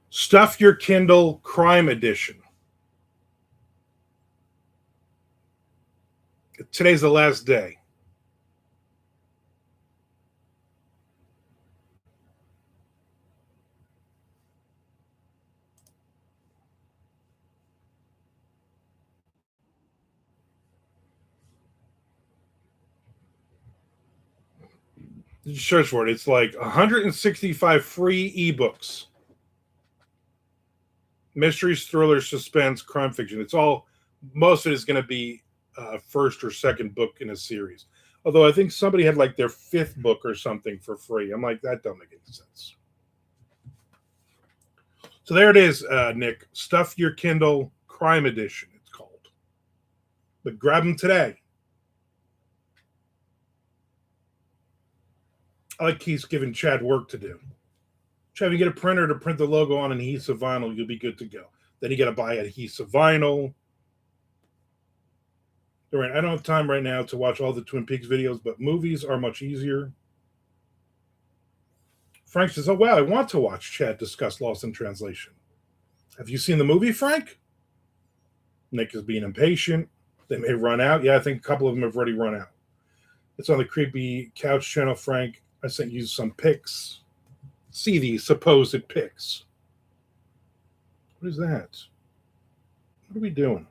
A: Stuff Your Kindle Crime Edition. Today's the last day. Search for it. It's like 165 free ebooks. Mysteries, thrillers, suspense, crime fiction. Most of it is going to be first or second book in a series. Although I think somebody had like their 5th book or something for free. I'm like, that don't make any sense. So there it is, Nick. Stuff Your Kindle Crime Edition, it's called. But grab them today. I like Keith's giving Chad work to do. Chad, you get a printer to print the logo on adhesive vinyl, you'll be good to go. Then you got to buy adhesive vinyl. All right, I don't have time right now to watch all the Twin Peaks videos, but movies are much easier. Frank says, oh, wow, I want to watch Chad discuss Lost in Translation. Have you seen the movie, Frank? Nick is being impatient. They may run out. Yeah, I think a couple of them have already run out. It's on the Creepy Couch channel, Frank. I sent you some pics. See these supposed pics. What is that? What are we doing?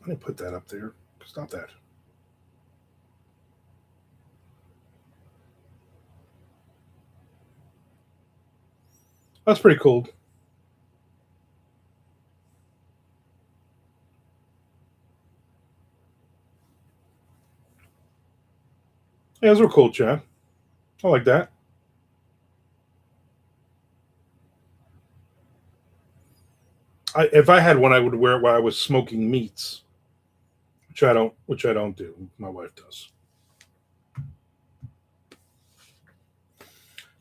A: Let me put that up there. Stop that. That's pretty cool. Yeah, those were cool, Chad. I like that. If I had one, I would wear it while I was smoking meats, which I don't. Which I don't do. My wife does.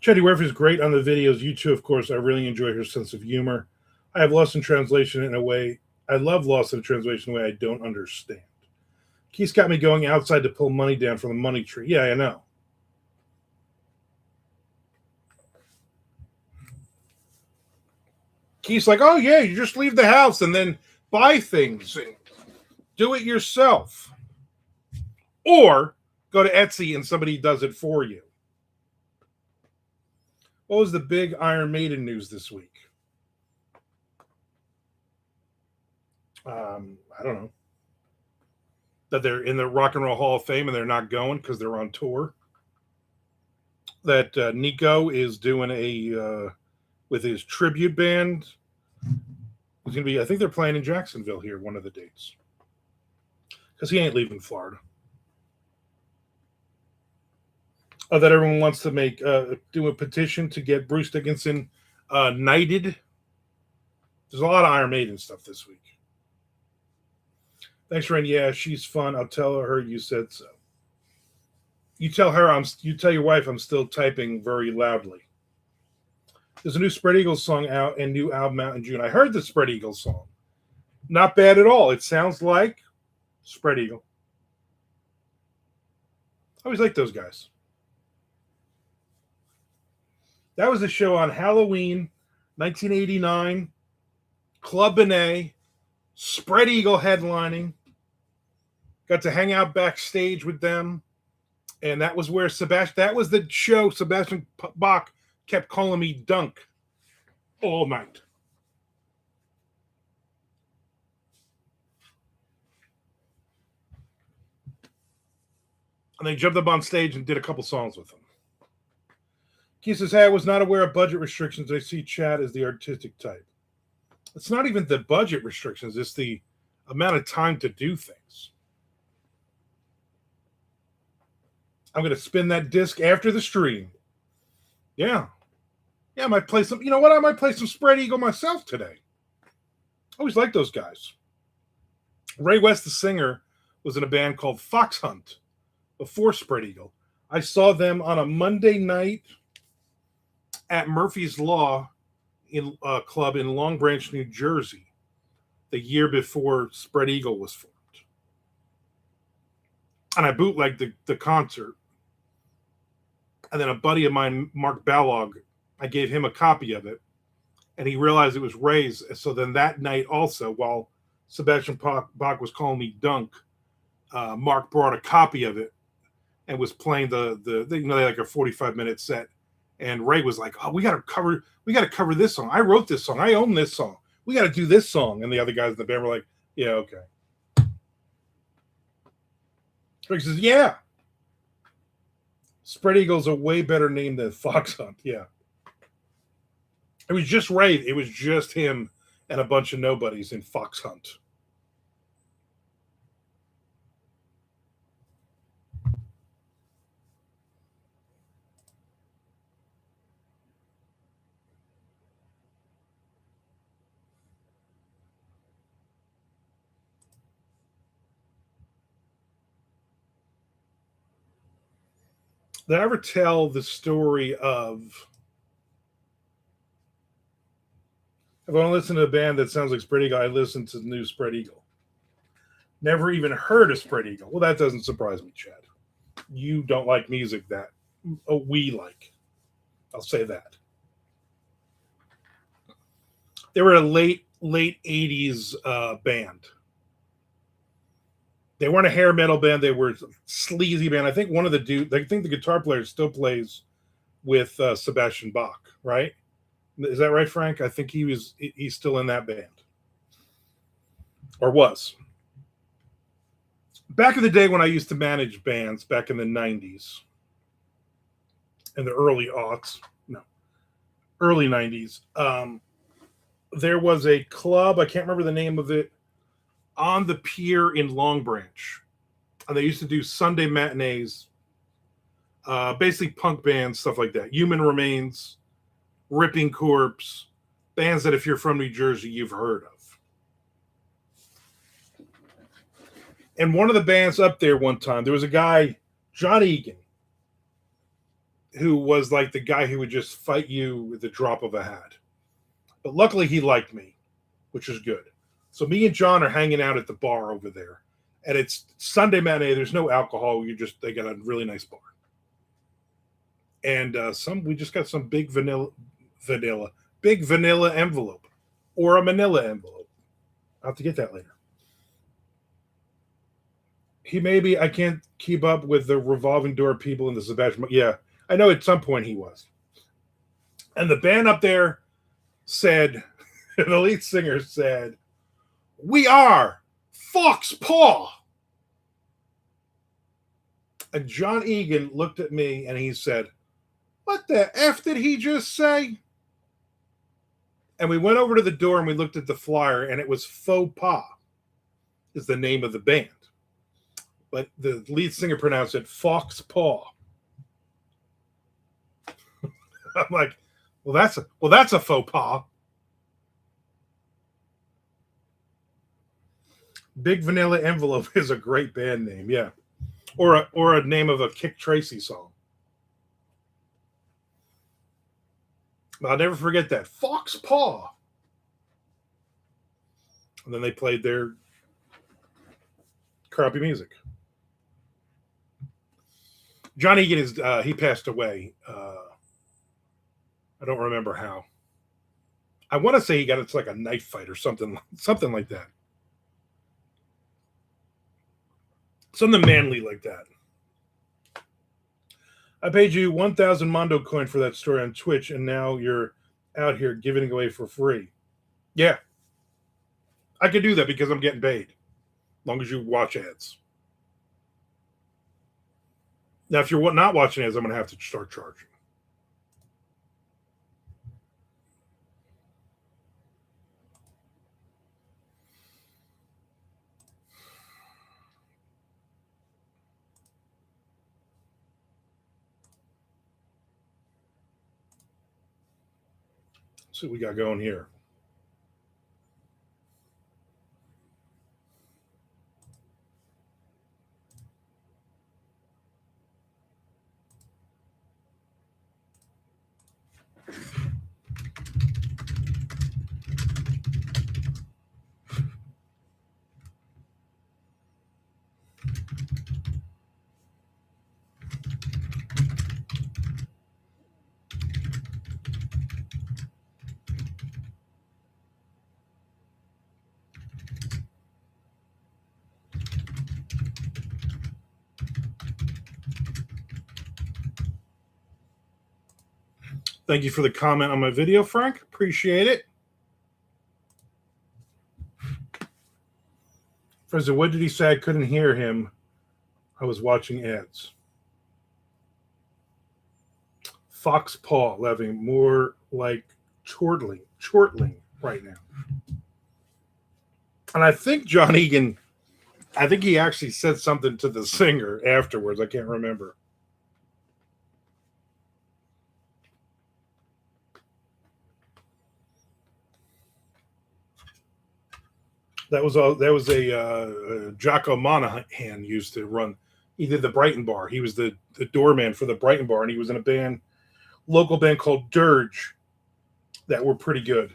A: Chetty Werf is great on the videos. You too, of course. I really enjoy her sense of humor. I have Lost in Translation in a way. I love Lost in Translation in a way I don't understand. Keith's got me going outside to pull money down from the money tree. Yeah, I know. Keith's like, oh, yeah, you just leave the house and then buy things and do it yourself. Or go to Etsy and somebody does it for you. What was the big Iron Maiden news this week? I don't know. That they're in the Rock and Roll Hall of Fame and they're not going because they're on tour. That Nico is doing a with his tribute band. It's gonna be. I think they're playing in Jacksonville here one of the dates because he ain't leaving Florida. That everyone wants to make do a petition to get Bruce Dickinson knighted. There's a lot of Iron Maiden stuff this week. Thanks, Ren. Yeah, she's fun. I'll tell her you said so. You tell her you tell your wife I'm still typing very loudly. There's a new Spread Eagles song out and new album out in June. I heard the Spread Eagles song. Not bad at all. It sounds like Spread Eagle. I always like those guys. That was a show on Halloween, 1989. Club Benet, Spread Eagle headlining. Got to hang out backstage with them. And that was where that was the show Sebastian Bach kept calling me Dunk all night. And they jumped up on stage and did a couple songs with him. He says, hey, I was not aware of budget restrictions. I see Chad as the artistic type. It's not even the budget restrictions. It's the amount of time to do things. I'm going to spin that disc after the stream. Yeah. Yeah, I might play some. You know what? I might play some Spread Eagle myself today. I always like those guys. Ray West, the singer, was in a band called Fox Hunt before Spread Eagle. I saw them on a Monday night at Murphy's Law Club in Long Branch, New Jersey, the year before Spread Eagle was formed. And I bootlegged the concert. And then a buddy of mine, Mark Ballog, I gave him a copy of it. And he realized it was Ray's. So then that night also, while Sebastian Bach was calling me Dunk, Mark brought a copy of it and was playing the they like a 45-minute set. And Ray was like, oh, we got to cover this song. I wrote this song. I own this song. We got to do this song. And the other guys in the band were like, yeah, okay. Rick says, yeah. Spread Eagle's a way better name than Fox Hunt. Yeah. It was just Ray. It was just him and a bunch of nobodies in Fox Hunt. Did I ever tell the story of if I want to listen to a band that sounds like Spread Eagle, I listen to the new Spread Eagle. Never even heard of Spread Eagle. Well, that doesn't surprise me, Chad. You don't like music that we like. I'll say that. They were a late 80s band. They weren't a hair metal band. They were a sleazy band. I think one of the dude. I think the guitar player still plays with Sebastian Bach. Right? Is that right, Frank? I think he's still in that band, or was. Back in the day when I used to manage bands, back in the 90s, in the early aughts, no, early 90s, there was a club. I can't remember the name of it, on the pier in Long Branch. And they used to do Sunday matinees, basically punk bands, stuff like that. Human Remains, Ripping Corpse, bands that if you're from New Jersey, you've heard of. And one of the bands up there one time, there was a guy, John Egan, who was like the guy who would just fight you with the drop of a hat. But luckily he liked me, which is good. So me and John are hanging out at the bar over there. And it's Sunday matinee. There's no alcohol. They got a really nice bar. And we just got some big vanilla envelope, or a manila envelope. I'll have to get that later. I can't keep up with the revolving door people in the Sebastian. Yeah, I know at some point he was. And the band up there said, the lead singer said, "We are Fox Paw." And John Egan looked at me and he said, "What the F did he just say?" And we went over to the door and we looked at the flyer, and it was Faux Pas is the name of the band. But the lead singer pronounced it Fox Paw. I'm like, well, that's a faux pas. Big Vanilla Envelope is a great band name, yeah. Or a name of a Kick Tracy song. I'll never forget that. Fox Paw. And then they played their crappy music. John Egan he passed away. I don't remember how. I want to say he got into like a knife fight or something like that. Something manly like that. I paid you 1,000 Mondo coin for that story on Twitch, and now you're out here giving it away for free. Yeah. I could do that because I'm getting paid. As long as you watch ads. Now, if you're not watching ads, I'm going to have to start charging. Let's see what we got going here. Thank you for the comment on my video, Frank. Appreciate it. Friends, what did he say? I couldn't hear him. I was watching ads. Fox Paw, Leving, more like chortling right now. And I think John Egan, he actually said something to the singer afterwards. I can't remember. That was a Jocko Monahan used to run. He did the Brighton Bar. He was the doorman for the Brighton Bar, and he was in a local band called Dirge that were pretty good.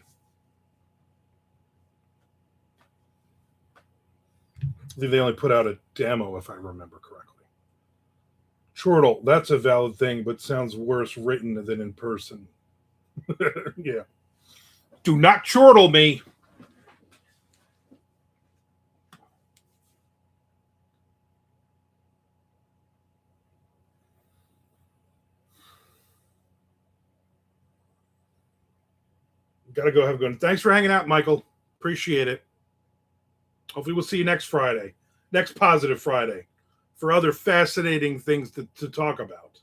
A: I believe they only put out a demo, if I remember correctly. Chortle, that's a valid thing, but sounds worse written than in person. Yeah. Do not chortle me. Gotta go have a good. Thanks for hanging out, Michael. Appreciate it. Hopefully, we'll see you next Friday, next Positive Friday, for other fascinating things to talk about.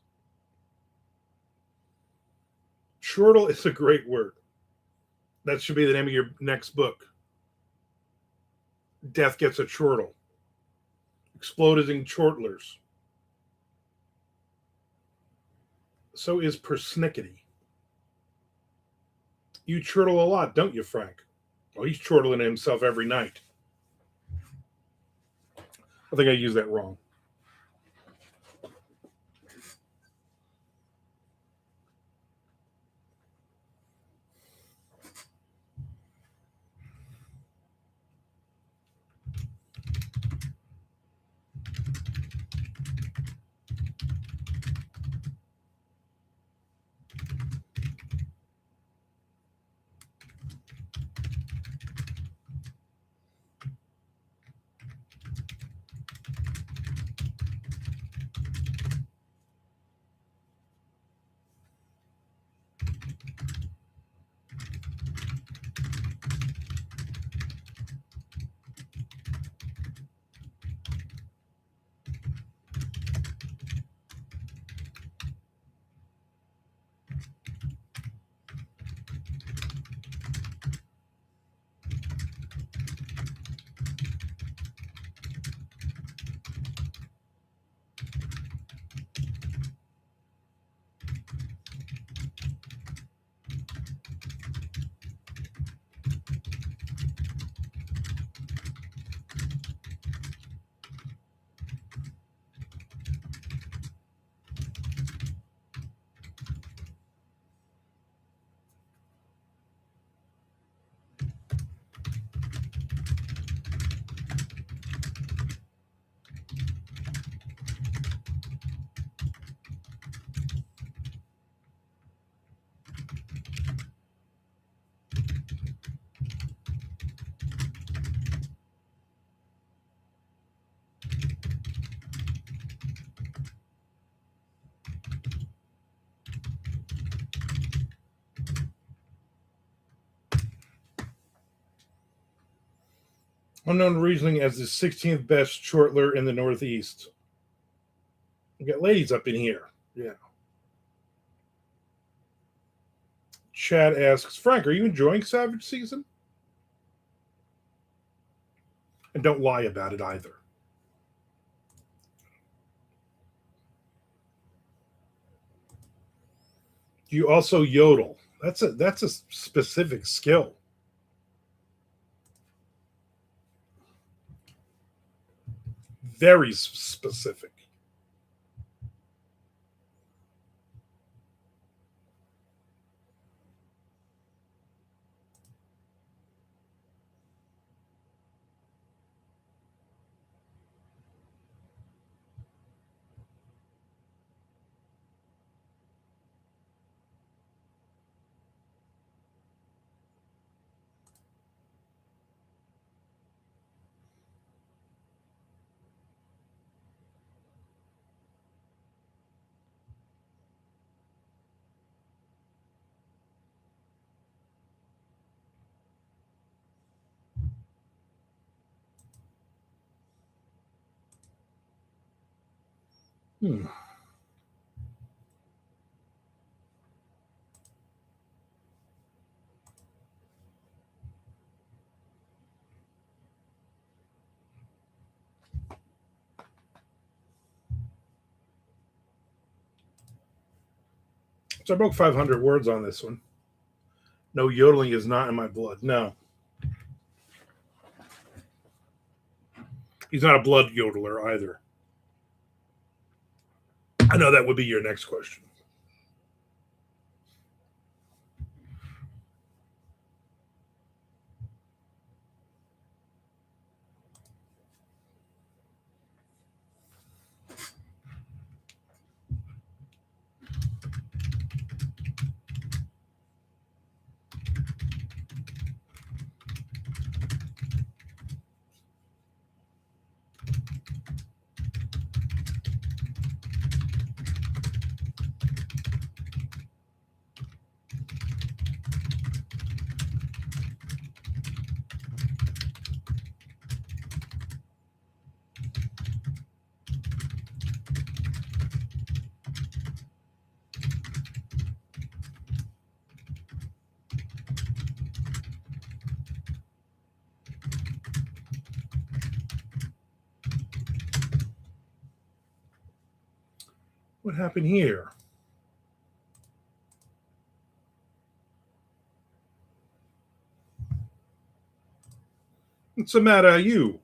A: Chortle is a great word. That should be the name of your next book. Death Gets a Chortle. Exploding chortlers. So is persnickety. You chortle a lot, don't you, Frank? Well, he's chortling himself every night. I think I used that wrong. Unknown Riesling as the 16th best chortler in the Northeast. We got ladies up in here. Yeah. Chad asks, Frank, are you enjoying Savage Season? And don't lie about it either. You also yodel. That's a specific skill. Very specific. Hmm. So I broke 500 words on this one. No, yodeling is not in my blood. No. He's not a blood yodeler either. I know that would be your next question. What happened here? What's the matter, you?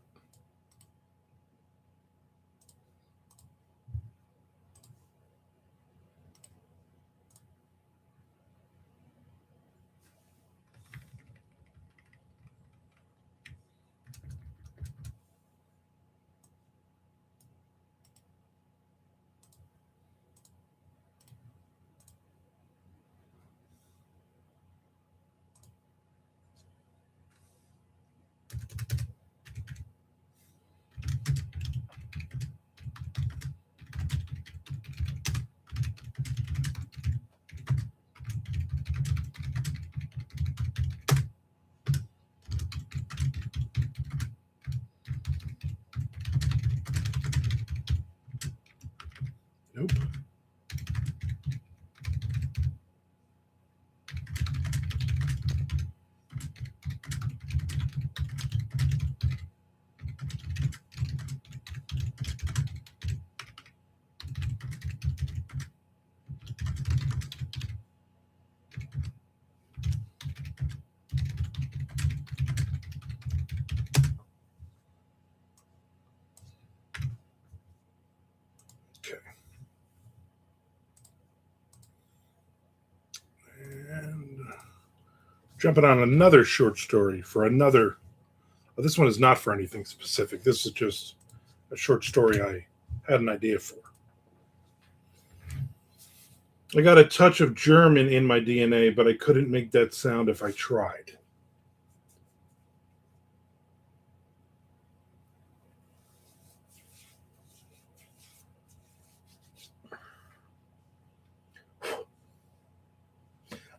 A: Nope. Okay. And jumping on another short story for another. Well, this one is not for anything specific. This is just a short story I had an idea for. I got a touch of German in my DNA, but I couldn't make that sound if I tried.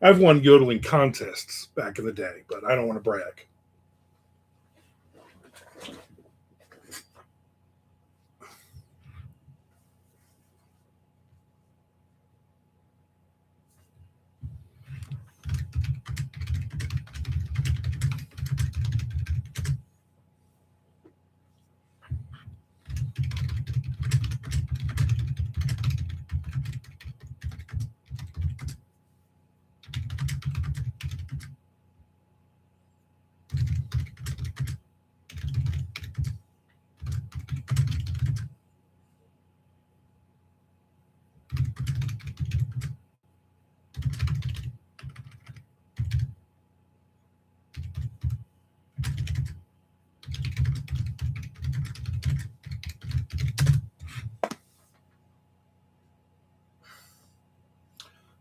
A: I've won yodeling contests back in the day, but I don't want to brag.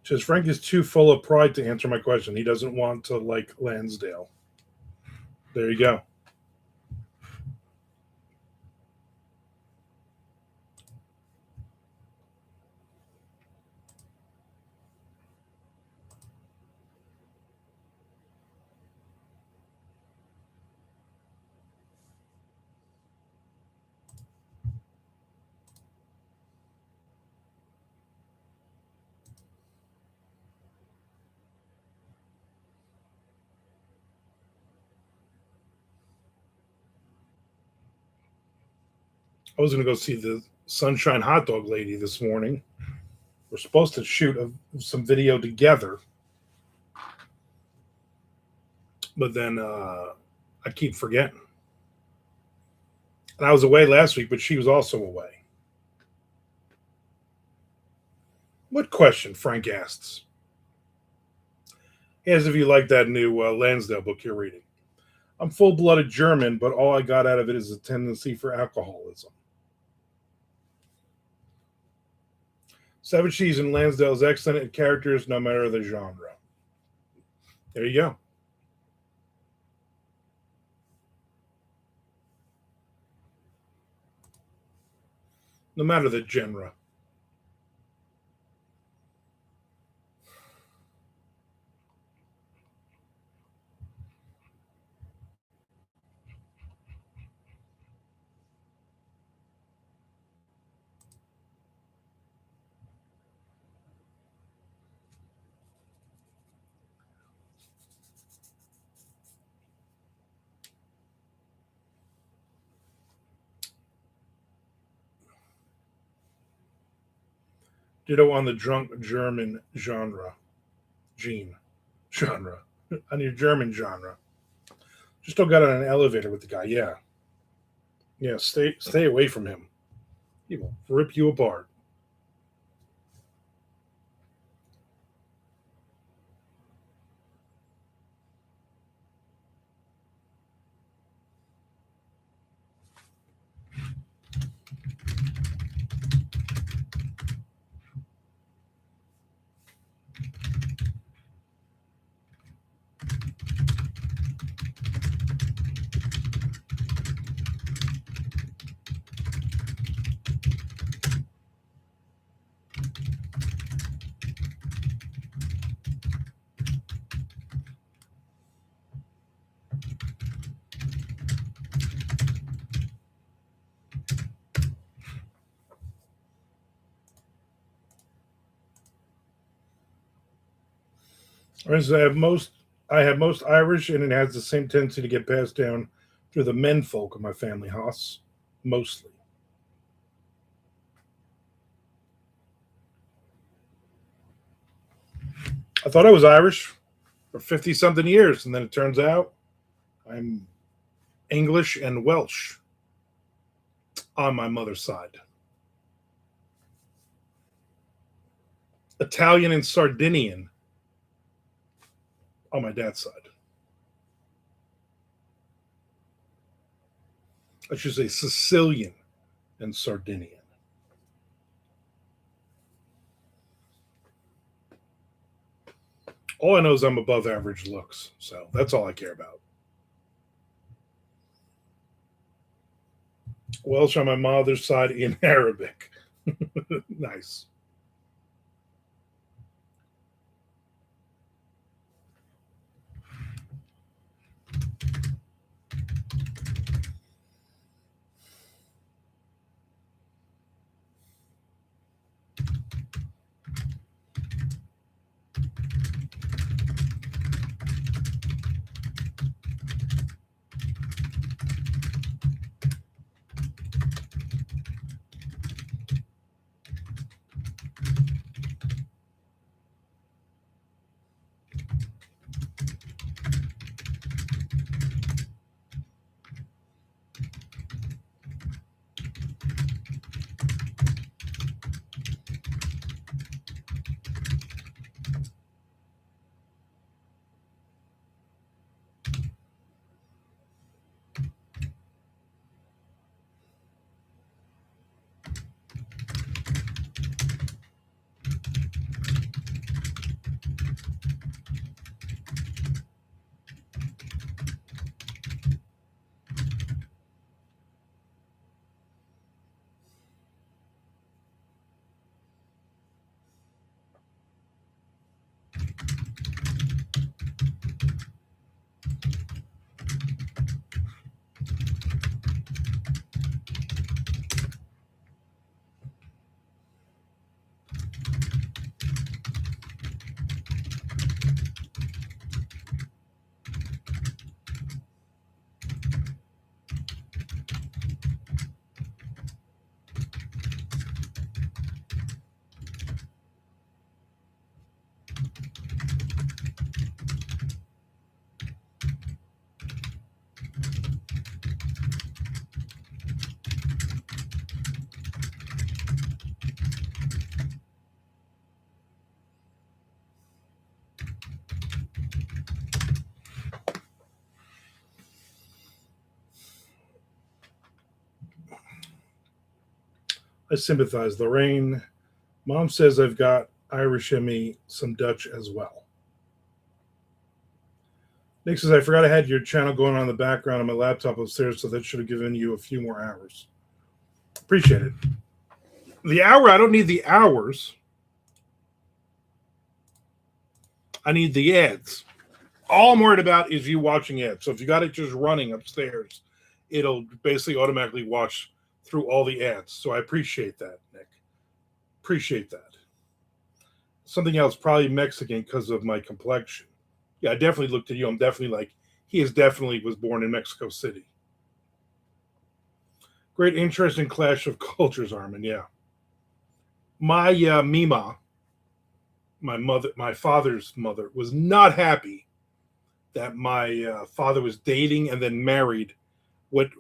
A: Says Frank is too full of pride to answer my question. He doesn't want to like Lansdale. There you go. I was going to go see the Sunshine Hot Dog Lady this morning. We're supposed to shoot some video together, but then I keep forgetting. And I was away last week, but she was also away. What question? Frank asks. As if you like that new Lansdale book you're reading. I'm full blooded German, but all I got out of it is a tendency for alcoholism. Savage Cheese and Lansdale is excellent at characters, no matter the genre. There you go. No matter the genre. Ditto on the drunk German genre. On your German genre. Just don't got on an elevator with the guy. Yeah. Yeah, stay away from him. He will rip you apart. For instance, I have most Irish, and it has the same tendency to get passed down through the men folk of my family house, mostly. I thought I was Irish for 50 something years, and then it turns out I'm English and Welsh on my mother's side, Italian and Sardinian on my dad's side. I should say Sicilian and Sardinian. All I know is I'm above average looks, so that's all I care about. Welsh on my mother's side in Arabic. Nice. I sympathize, Lorraine. Mom says I've got Irish in me, some Dutch as well. Nick says, I forgot I had your channel going on in the background on my laptop upstairs, so that should have given you a few more hours. Appreciate it. The hour, I don't need the hours. I need the ads. All I'm worried about is you watching ads. So if you got it just running upstairs, it'll basically automatically watch through all the ads. So I appreciate that, Nick. Appreciate that. Something else, probably Mexican because of my complexion. Yeah, I definitely looked at you. I'm definitely like, he is definitely was born in Mexico City. Great interest in clash of cultures, Armin. Yeah. My Mima, my father's mother, was not happy that my father was dating and then married what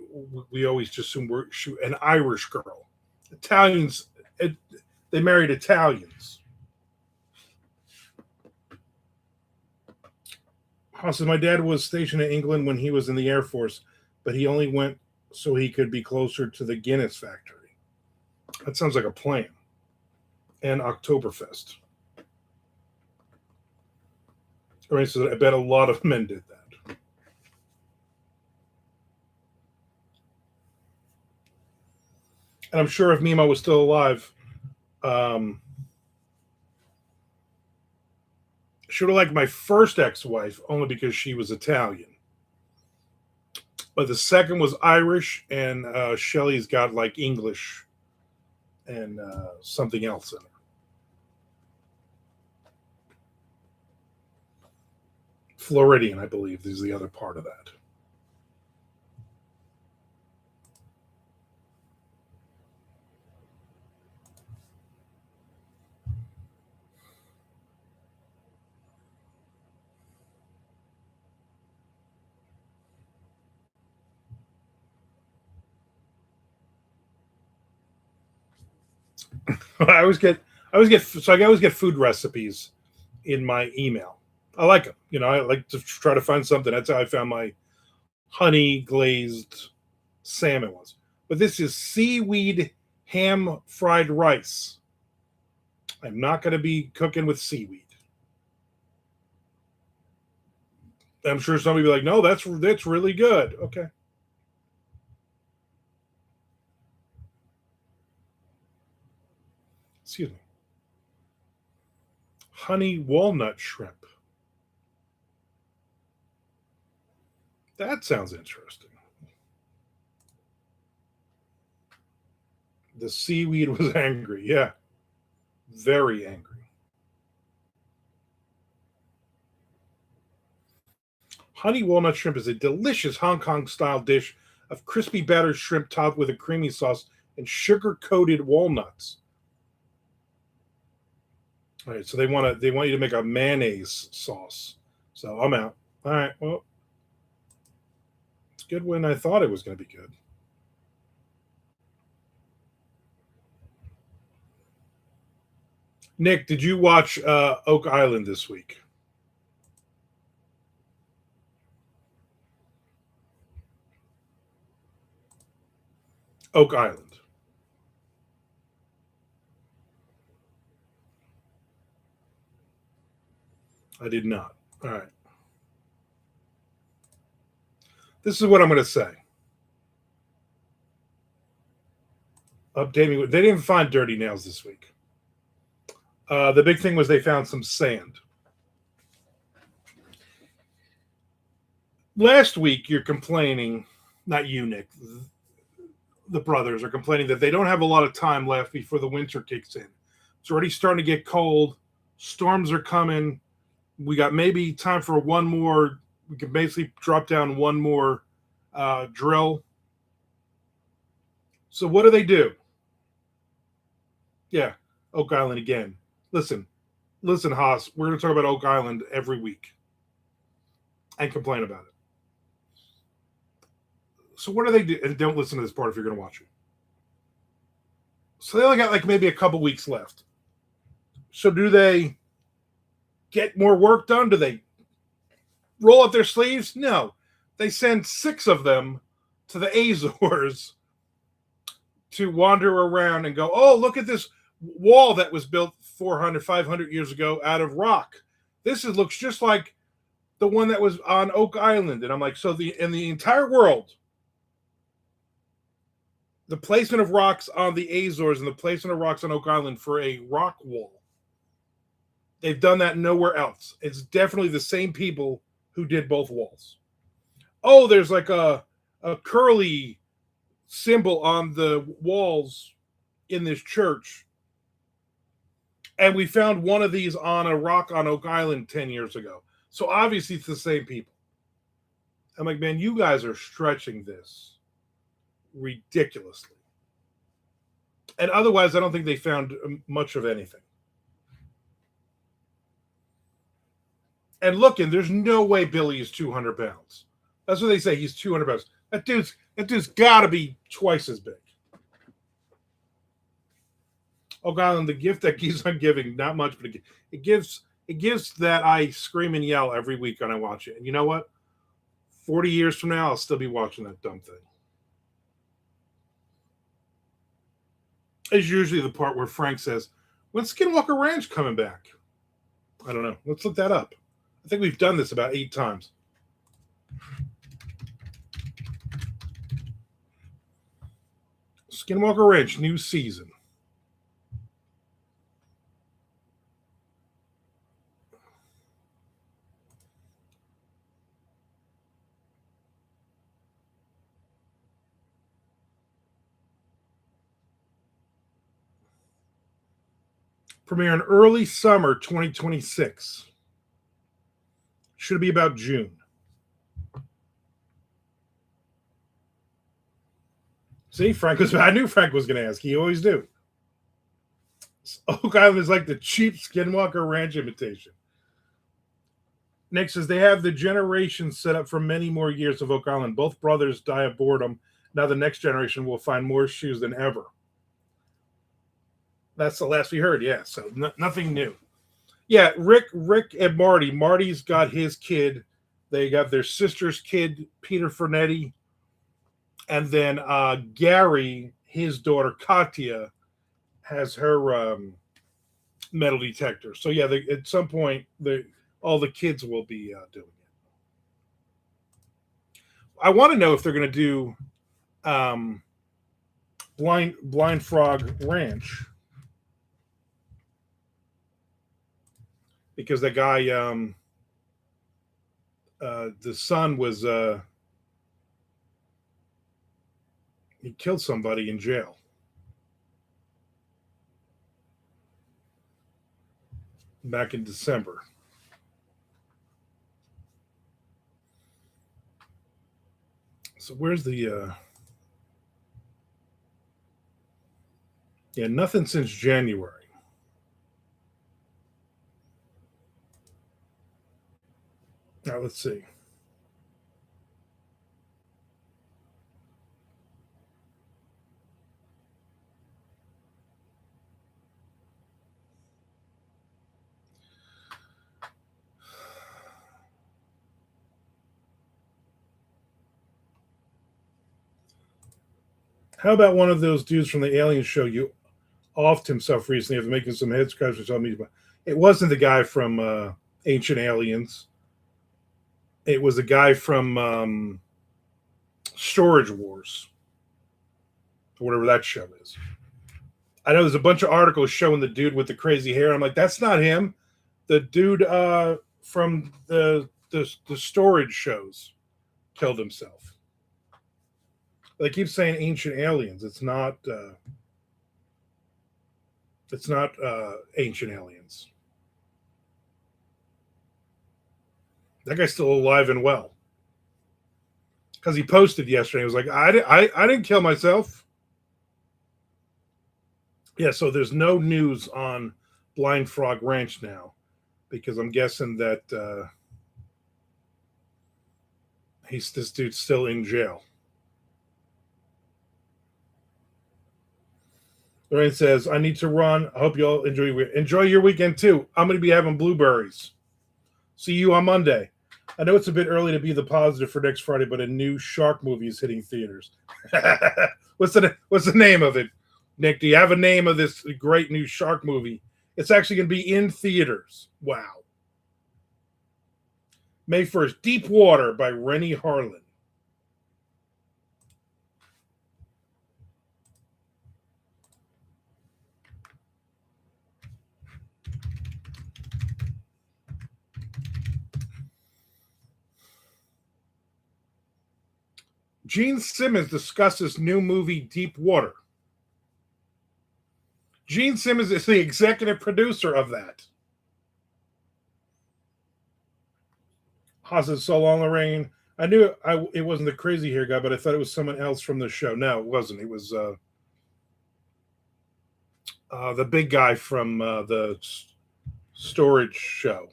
A: we always just assume were an Irish girl. Italians, it, they married Italians. So my dad was stationed in England when he was in the Air Force, but he only went so he could be closer to the Guinness factory. That sounds like a plan. And Oktoberfest. All right, so I bet a lot of men did that. And I'm sure if Mima was still alive, she would have liked my first ex-wife only because she was Italian. But the second was Irish, and Shelley's got like English and something else in her. Floridian, I believe, is the other part of that. I always get, so I always get food recipes in my email. I like them. You know, I like to try to find something. That's how I found my honey glazed salmon was. But this is seaweed ham fried rice. I'm not going to be cooking with seaweed. I'm sure somebody will be like, no, that's really good. Okay. Excuse me. Honey walnut shrimp. That sounds interesting. The seaweed was angry. Yeah. Very angry. Honey walnut shrimp is a delicious Hong Kong style dish of crispy battered shrimp topped with a creamy sauce and sugar coated walnuts. All right, so they want you to make a mayonnaise sauce. So I'm out. All right, well, it's good when I thought it was going to be good. Nick, did you watch Oak Island this week? Oak Island. I did not. All right. This is what I'm going to say. Update me. They didn't find dirty nails this week. The big thing was they found some sand. Last week, you're complaining, not you, Nick, the brothers are complaining that they don't have a lot of time left before the winter kicks in. It's already starting to get cold. Storms are coming. We got maybe time for one more. We can basically drop down one more drill. So what do? Yeah, Oak Island again. Listen, Haas. We're going to talk about Oak Island every week and complain about it. So what do they do? And don't listen to this part if you're going to watch it. So they only got like maybe a couple weeks left. So do they get more work done? Do they roll up their sleeves? No. They send 6 of them to the Azores to wander around and go, oh, look at this wall that was built 400, 500 years ago out of rock. This looks just like the one that was on Oak Island. And I'm like, so in the entire world, the placement of rocks on the Azores and the placement of rocks on Oak Island for a rock wall, they've done that nowhere else. It's definitely the same people who did both walls. Oh, there's like a curly symbol on the walls in this church. And we found one of these on a rock on Oak Island 10 years ago. So obviously it's the same people. I'm like, man, you guys are stretching this ridiculously. And otherwise, I don't think they found much of anything. And looking, there's no way Billy is 200 pounds. That's what they say. He's 200 pounds. That dude's got to be twice as big. Oh God, and the gift that keeps on giving, not much, but it gives that I scream and yell every week when I watch it. And you know what? 40 years from now, I'll still be watching that dumb thing. It's usually the part where Frank says, "When's Skinwalker Ranch coming back?" I don't know. Let's look that up. I think we've done this about 8 times. Skinwalker Ranch, new season. Premiere in early summer 2026. Should be about June. See, I knew Frank was going to ask. He always do. Oak Island is like the cheap Skinwalker Ranch imitation. Nick says they have the generation set up for many more years of Oak Island. Both brothers die of boredom. Now the next generation will find more shoes than ever. That's the last we heard. Yeah, so nothing new. Yeah, Rick, and Marty. Marty's got his kid. They got their sister's kid, Peter Fernetti, and then Gary, his daughter Katya, has her metal detector. So yeah, at some point, all the kids will be doing it. I want to know if they're going to do Blind Frog Ranch. Because that guy, the son was, he killed somebody in jail. Back in December. So where's the, yeah, nothing since January. Now let's see. How about one of those dudes from the Alien show you offed himself recently after making some head scratches on me? It wasn't the guy from Ancient Aliens. It was a guy from Storage Wars, whatever that show is. I know there's a bunch of articles showing the dude with the crazy hair. I'm like, that's not him. The dude from the storage shows killed himself. They keep saying Ancient Aliens. It's not. It's not Ancient Aliens. That guy's still alive and well. Because he posted yesterday. He was like, I didn't kill myself. Yeah, so there's no news on Blind Frog Ranch now. Because I'm guessing that this dude's still in jail. Lorraine says, I need to run. I hope you all enjoy your weekend too. I'm going to be having blueberries. See you on Monday. I know it's a bit early to be the positive for next Friday, but a new shark movie is hitting theaters. What's the name of it, Nick? Do you have a name of this great new shark movie? It's actually going to be in theaters. Wow. May 1st, Deep Water by Rennie Harlan. Gene Simmons discusses new movie Deep Water. Gene Simmons is the executive producer of that. Haas is so long, Lorraine. I knew it wasn't the crazy hair guy, but I thought it was someone else from the show. No, it wasn't. It was The big guy from the storage show.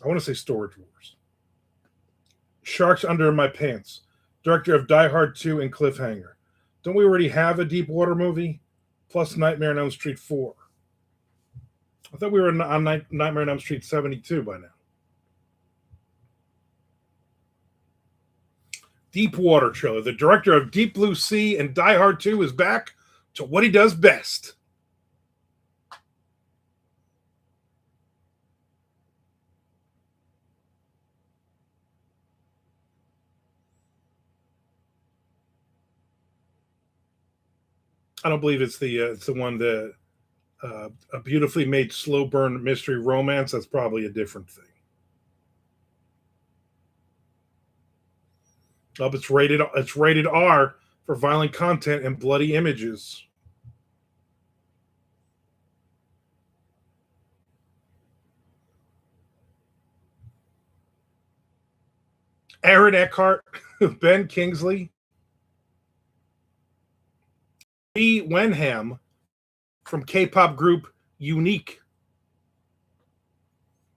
A: I want to say Storage Wars. Sharks Under My Pants. Director of Die Hard 2 and Cliffhanger. Don't we already have a deep water movie? Plus Nightmare on Elm Street 4. I thought we were on Nightmare on Elm Street 72 by now. Deep Water trailer. The director of Deep Blue Sea and Die Hard 2 is back to what he does best. I don't believe it's the one that a beautifully made slow burn mystery romance. That's probably a different thing. Oh, it's rated R for violent content and bloody images. Aaron Eckhart, Ben Kingsley, Lee Wenham from K-pop group Unique.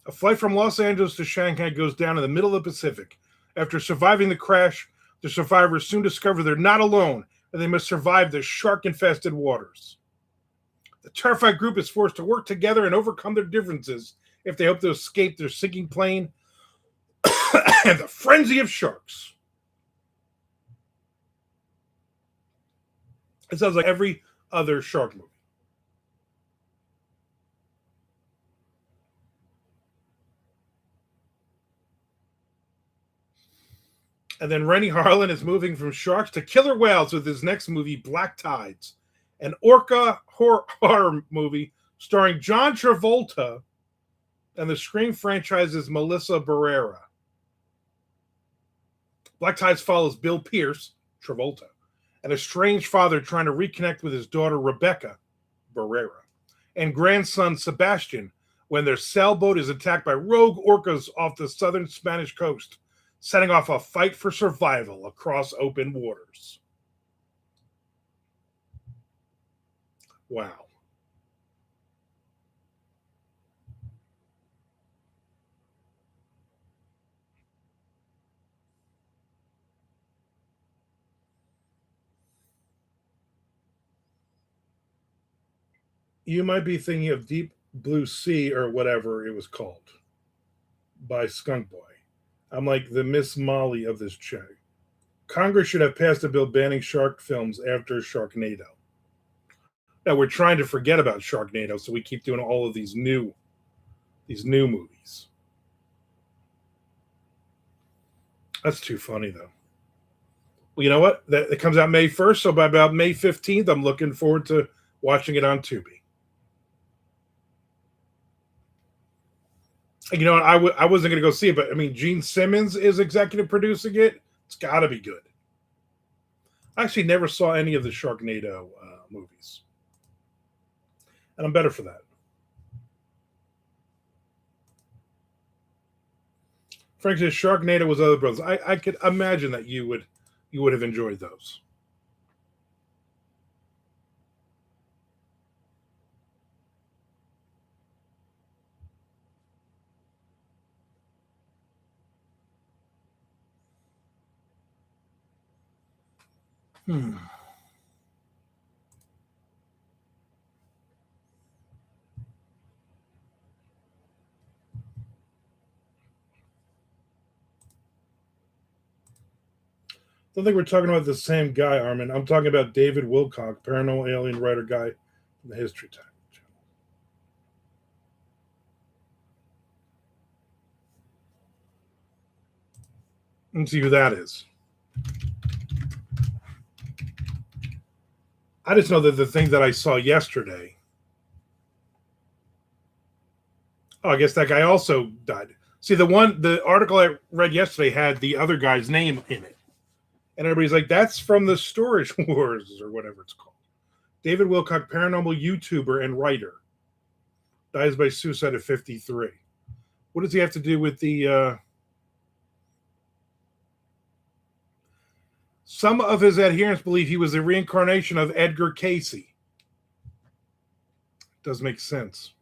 A: A flight from Los Angeles to Shanghai goes down in the middle of the Pacific. After surviving the crash, the survivors soon discover they're not alone and they must survive the shark-infested waters. The terrified group is forced to work together and overcome their differences if they hope to escape their sinking plane and the frenzy of sharks. It sounds like every other shark movie. And then Rennie Harlan is moving from sharks to killer whales with his next movie, Black Tides, an orca horror movie starring John Travolta and the Scream franchise's Melissa Barrera. Black Tides follows Bill Pierce, Travolta, an estranged father trying to reconnect with his daughter Rebecca, Barrera, and grandson Sebastian when their sailboat is attacked by rogue orcas off the southern Spanish coast, setting off a fight for survival across open waters. Wow. You might be thinking of Deep Blue Sea or whatever it was called by Skunk Boy. I'm like the Miss Molly of this show. Congress should have passed a bill banning shark films after Sharknado. Now we're trying to forget about Sharknado, so we keep doing all of these new movies. That's too funny though. Well, you know what? It comes out May 1st, so by about May 15th, I'm looking forward to watching it on Tubi. You know, I wasn't going to go see it, but I mean, Gene Simmons is executive producing it. It's got to be good. I actually never saw any of the Sharknado movies, and I'm better for that. Frank says Sharknado was other brothers. I could imagine that you would have enjoyed those. Hmm. Don't think we're talking about the same guy, Armin. I'm talking about David Wilcock, paranormal alien writer guy from the History Channel. Let's see who that is. I just know that the thing that I saw yesterday. Oh, I guess that guy also died. See, the article I read yesterday had the other guy's name in it. And everybody's like, that's from the Storage Wars or whatever it's called. David Wilcock, paranormal YouTuber and writer, dies by suicide at 53. What does he have to do with the... Some of his adherents believe he was the reincarnation of Edgar Cayce. Does make sense.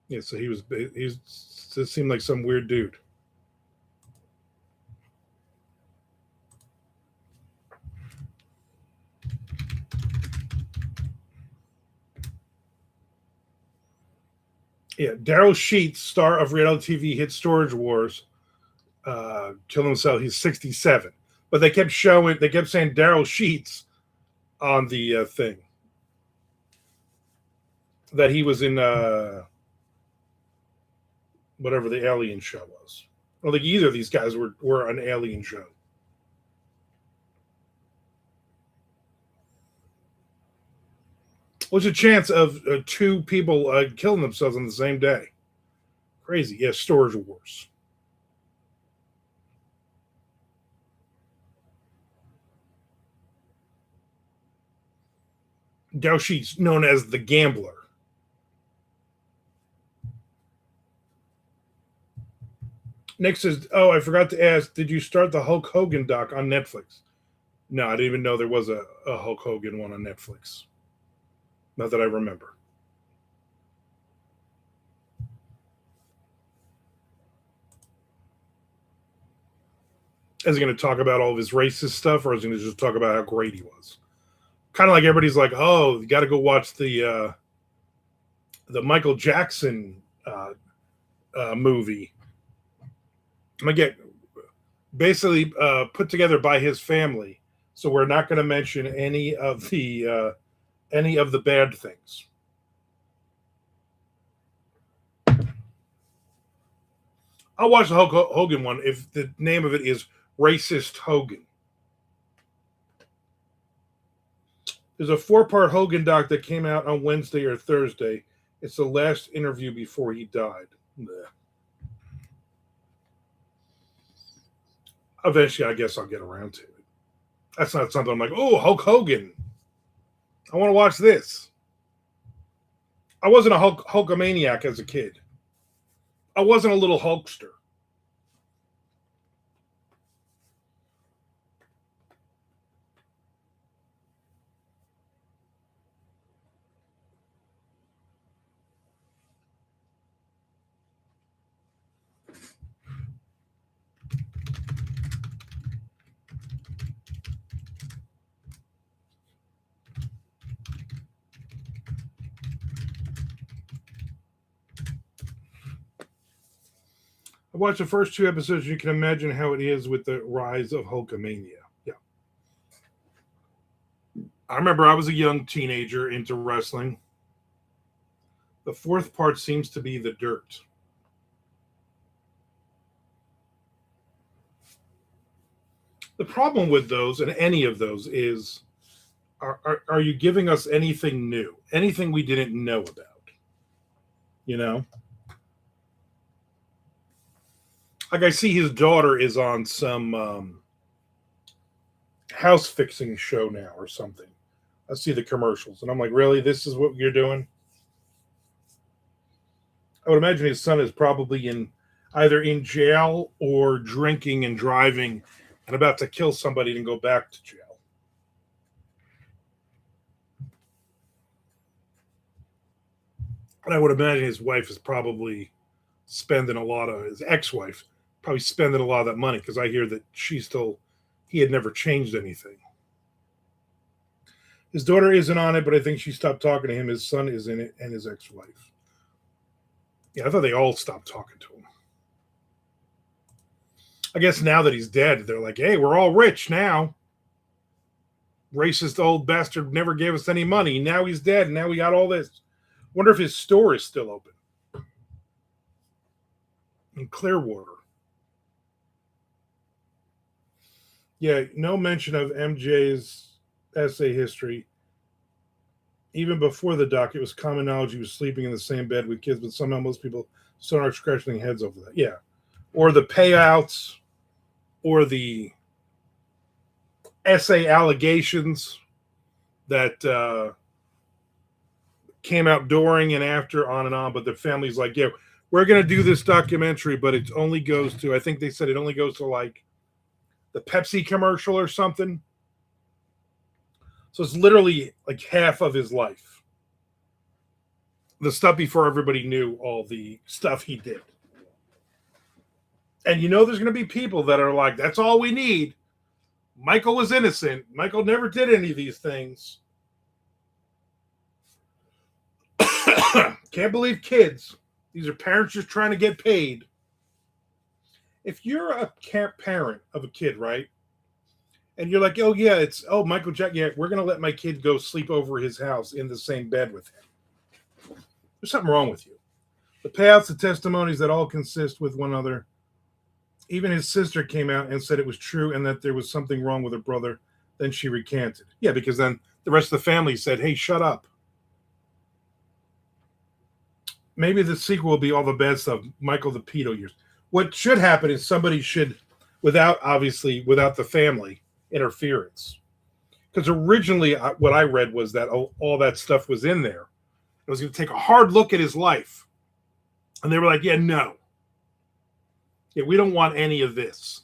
A: Yeah, so he's just seemed like some weird dude. Yeah, Daryl Sheets, star of reality TV hit Storage Wars, killed himself. He's 67, but they kept saying Daryl Sheets on the thing that he was in whatever the alien show was. I don't think either of these guys were an alien show. What's the chance of two people killing themselves on the same day? Crazy. Yeah, Storage Wars. Sheets, known as the Gambler. Nick says, "Oh, I forgot to ask. Did you start the Hulk Hogan doc on Netflix?" No, I didn't even know there was a Hulk Hogan one on Netflix. Not that I remember. Is he going to talk about all of his racist stuff, or is he going to just talk about how great he was? Kind of like everybody's like, "Oh, you got to go watch the Michael Jackson movie." I'm gonna get basically put together by his family, so we're not going to mention any of the bad things. I'll watch the Hulk Hogan one if the name of it is Racist Hogan. There's a 4-part Hogan doc that came out on Wednesday or Thursday. It's the last interview before he died. Blech. Eventually, I guess I'll get around to it. That's not something I'm like, oh, Hulk Hogan. I want to watch this. I wasn't a Hulkamaniac as a kid. I wasn't a little Hulkster. I watched the first 2 episodes. You can imagine how it is with the rise of Hulkamania. Yeah. I remember I was a young teenager into wrestling. The 4th part seems to be the dirt. The problem with those and any of those is are you giving us anything new? Anything we didn't know about? You know? Like I see his daughter is on some house fixing show now or something. I see the commercials and I'm like, really? This is what you're doing? I would imagine his son is probably either in jail or drinking and driving and about to kill somebody and go back to jail. And I would imagine his wife is probably spending a lot of his ex-wife probably spending a lot of that money because I hear that he had never changed anything. His daughter isn't on it, but I think she stopped talking to him. His son is in it and his ex-wife. Yeah, I thought they all stopped talking to him. I guess now that he's dead, they're like, hey, we're all rich now. Racist old bastard never gave us any money. Now he's dead. And now we got all this. Wonder if his store is still open in Clearwater. Yeah, no mention of MJ's essay history. Even before the doc, it was common knowledge he was sleeping in the same bed with kids, but somehow most people still aren't scratching their heads over that. Yeah. Or the payouts, or the essay allegations that came out during and after, on and on. But the family's like, yeah, we're going to do this documentary, but it only goes to, I think they said it only goes to like the Pepsi commercial or something. So it's literally like half of his life. The stuff before everybody knew all the stuff he did. And you know there's going to be people that are like, that's all we need. Michael was innocent. Michael never did any of these things. Can't believe kids. These are parents just trying to get paid. If you're a parent of a kid, right? And you're like, oh, yeah, Michael Jackson. Yeah, we're going to let my kid go sleep over his house in the same bed with him. There's something wrong with you. The payouts, the testimonies that all consist with one another. Even his sister came out and said it was true and that there was something wrong with her brother. Then she recanted. Yeah, because then the rest of the family said, hey, shut up. Maybe the sequel will be all the bad stuff. Michael the pedo years. What should happen is somebody should, without the family interference. Because originally what I read was that all that stuff was in there. It was going to take a hard look at his life. And they were like, yeah, no. Yeah, we don't want any of this.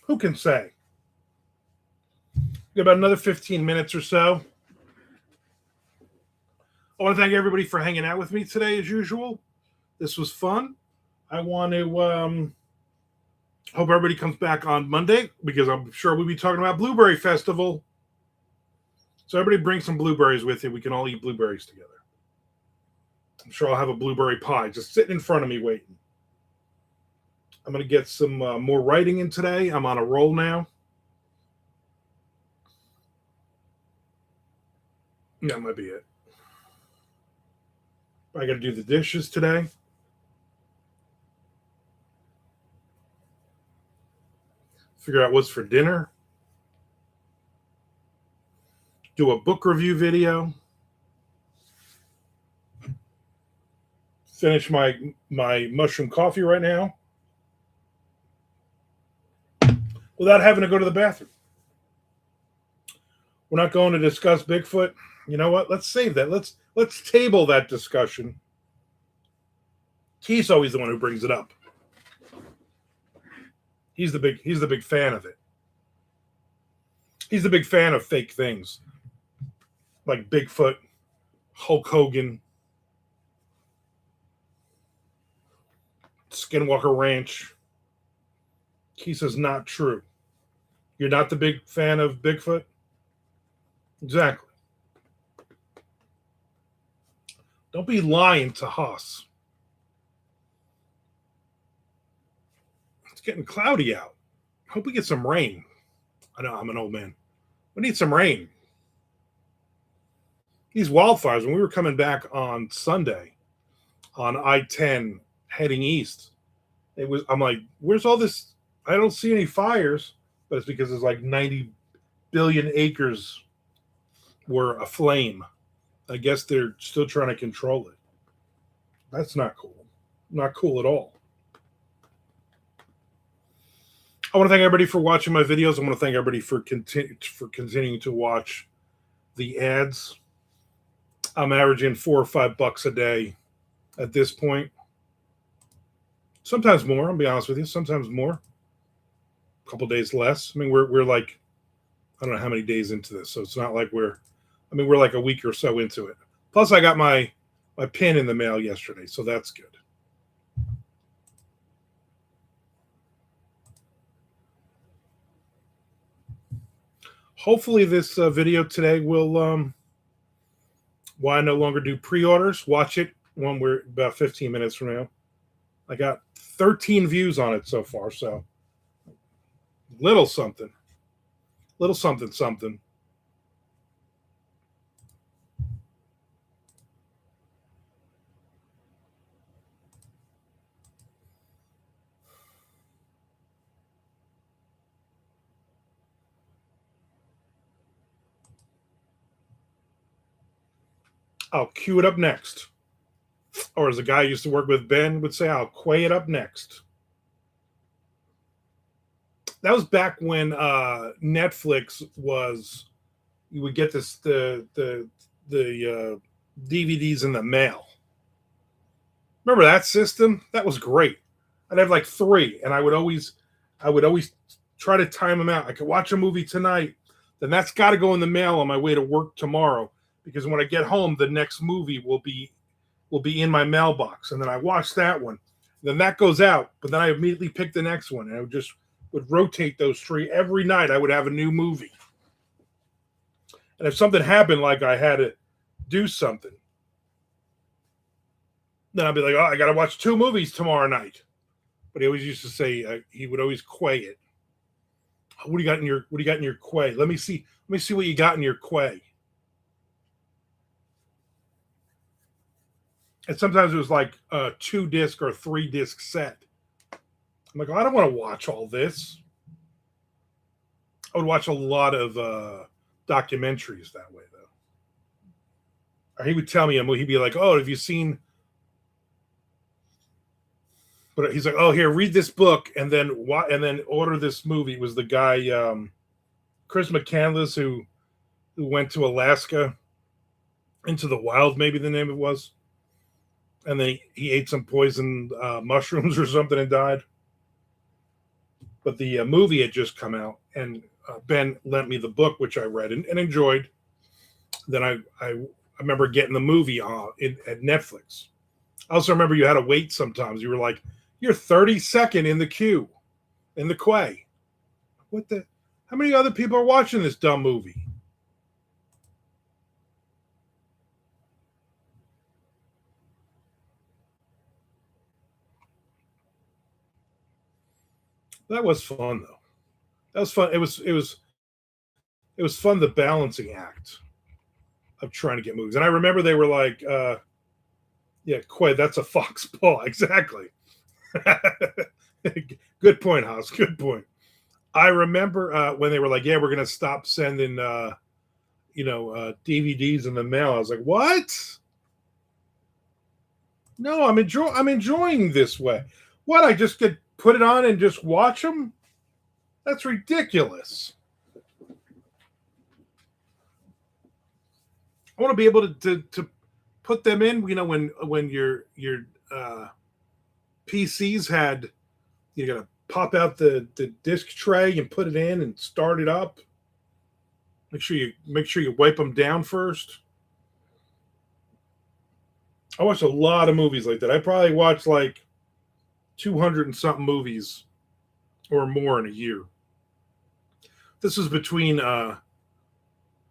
A: Who can say? Got about another 15 minutes or so. I want to thank everybody for hanging out with me today, as usual. This was fun. I want to hope everybody comes back on Monday because I'm sure we'll be talking about Blueberry Festival. So everybody bring some blueberries with you. We can all eat blueberries together. I'm sure I'll have a blueberry pie just sitting in front of me waiting. I'm going to get some more writing in today. I'm on a roll now. That might be it. I got to do the dishes today. Figure out what's for dinner. Do a book review video. Finish my mushroom coffee right now without having to go to the bathroom. We're not going to discuss Bigfoot. You know what? Let's save that. Let's table that discussion. He's always the one who brings it up. He's the big fan of it. He's the big fan of fake things. Like Bigfoot, Hulk Hogan, Skinwalker Ranch. He says not true. You're not the big fan of Bigfoot? Exactly. Don't be lying to Haas. It's getting cloudy out. Hope we get some rain. I know I'm an old man. We need some rain. These wildfires, when we were coming back on Sunday on I-10 heading east, I'm like, where's all this? I don't see any fires, but it's because there's like 90 billion acres were aflame. I guess they're still trying to control it. That's not cool. Not cool at all. I want to thank everybody for watching my videos. I want to thank everybody for continuing to watch the ads. I'm averaging $4 or $5 a day at this point. Sometimes more, I'll be honest with you. Sometimes more. A couple days less. I mean, we're like, I don't know how many days into this, so it's not like we're like a week or so into it. Plus, I got my pin in the mail yesterday, so that's good. Hopefully, this video today will why I no longer do pre-orders. Watch it when we're about 15 minutes from now. I got 13 views on it so far, so little something. Little something, something. I'll cue it up next. Or as a guy I used to work with, Ben, would say, I'll quay it up next. That was back when Netflix was, you would get the DVDs in the mail. Remember that system? That was great. I'd have like 3, and I would always try to time them out. I could watch a movie tonight, then that's got to go in the mail on my way to work tomorrow, because when I get home, the next movie will be in my mailbox, and then I watch that one. Then that goes out, but then I immediately pick the next one, and I would rotate those 3 every night. I would have a new movie, and if something happened, like I had to do something, then I'd be like, oh, I got to watch 2 movies tomorrow night. But he always used to say, he would always quay it. What do you got in your quay? Let me see what you got in your quay. And sometimes it was like a 2-disc or 3-disc set. I'm like, oh, I don't want to watch all this. I would watch a lot of documentaries that way, though. Or he would tell me, he'd be like, oh, have you seen? But he's like, oh, here, read this book, and then order this movie. It was the guy, Chris McCandless, who went to Alaska, into the wild, maybe the name it was. And then he ate some poisoned mushrooms or something and died. But the movie had just come out, and Ben lent me the book, which I read and enjoyed. Then I remember getting the movie at Netflix. I also remember you had to wait sometimes. You were like, you're 32nd in the queue, in the quay. How many other people are watching this dumb movie? That was fun, though. That was fun. It was fun, the balancing act of trying to get movies. And I remember they were like, yeah, quay, that's a fox paw. Exactly. Good point, Haas. Good point. I remember when they were like, yeah, we're going to stop sending, DVDs in the mail. I was like, what? No, I'm enjoying this way. What? I just could put it on and just watch them? That's ridiculous. I want to be able to put them in. When your PCs had, you got to pop out the disc tray and put it in and start it up. Make sure you wipe them down first. I watched a lot of movies like that. I probably watched like 200 and something movies or more in a year. This was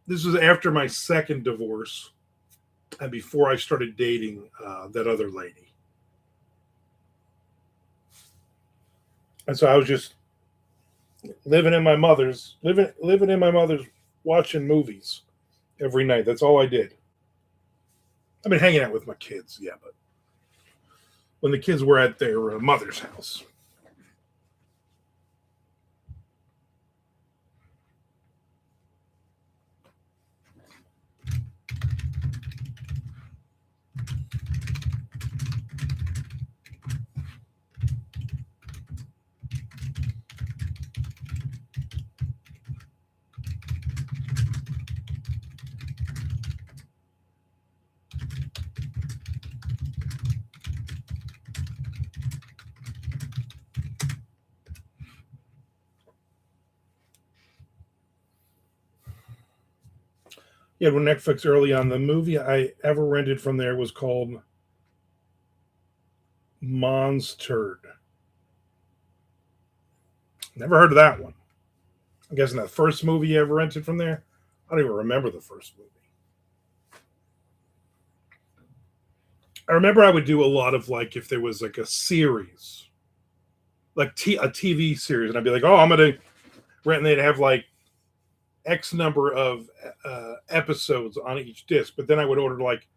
A: this was after my second divorce and before I started dating that other lady. And so I was just living in my mother's watching movies every night. That's all I did. I've been hanging out with my kids, yeah, but when the kids were at their mother's house. Yeah, when Netflix early on, the movie I ever rented from there was called Monster. Never heard of that one. I'm guessing that first movie you ever rented from there. I don't even remember the first movie. I remember I would do a lot of like if there was like a series, like a TV series, and I'd be like, oh, I'm gonna rent, and they'd have like X number of episodes on each disc. But then I would order like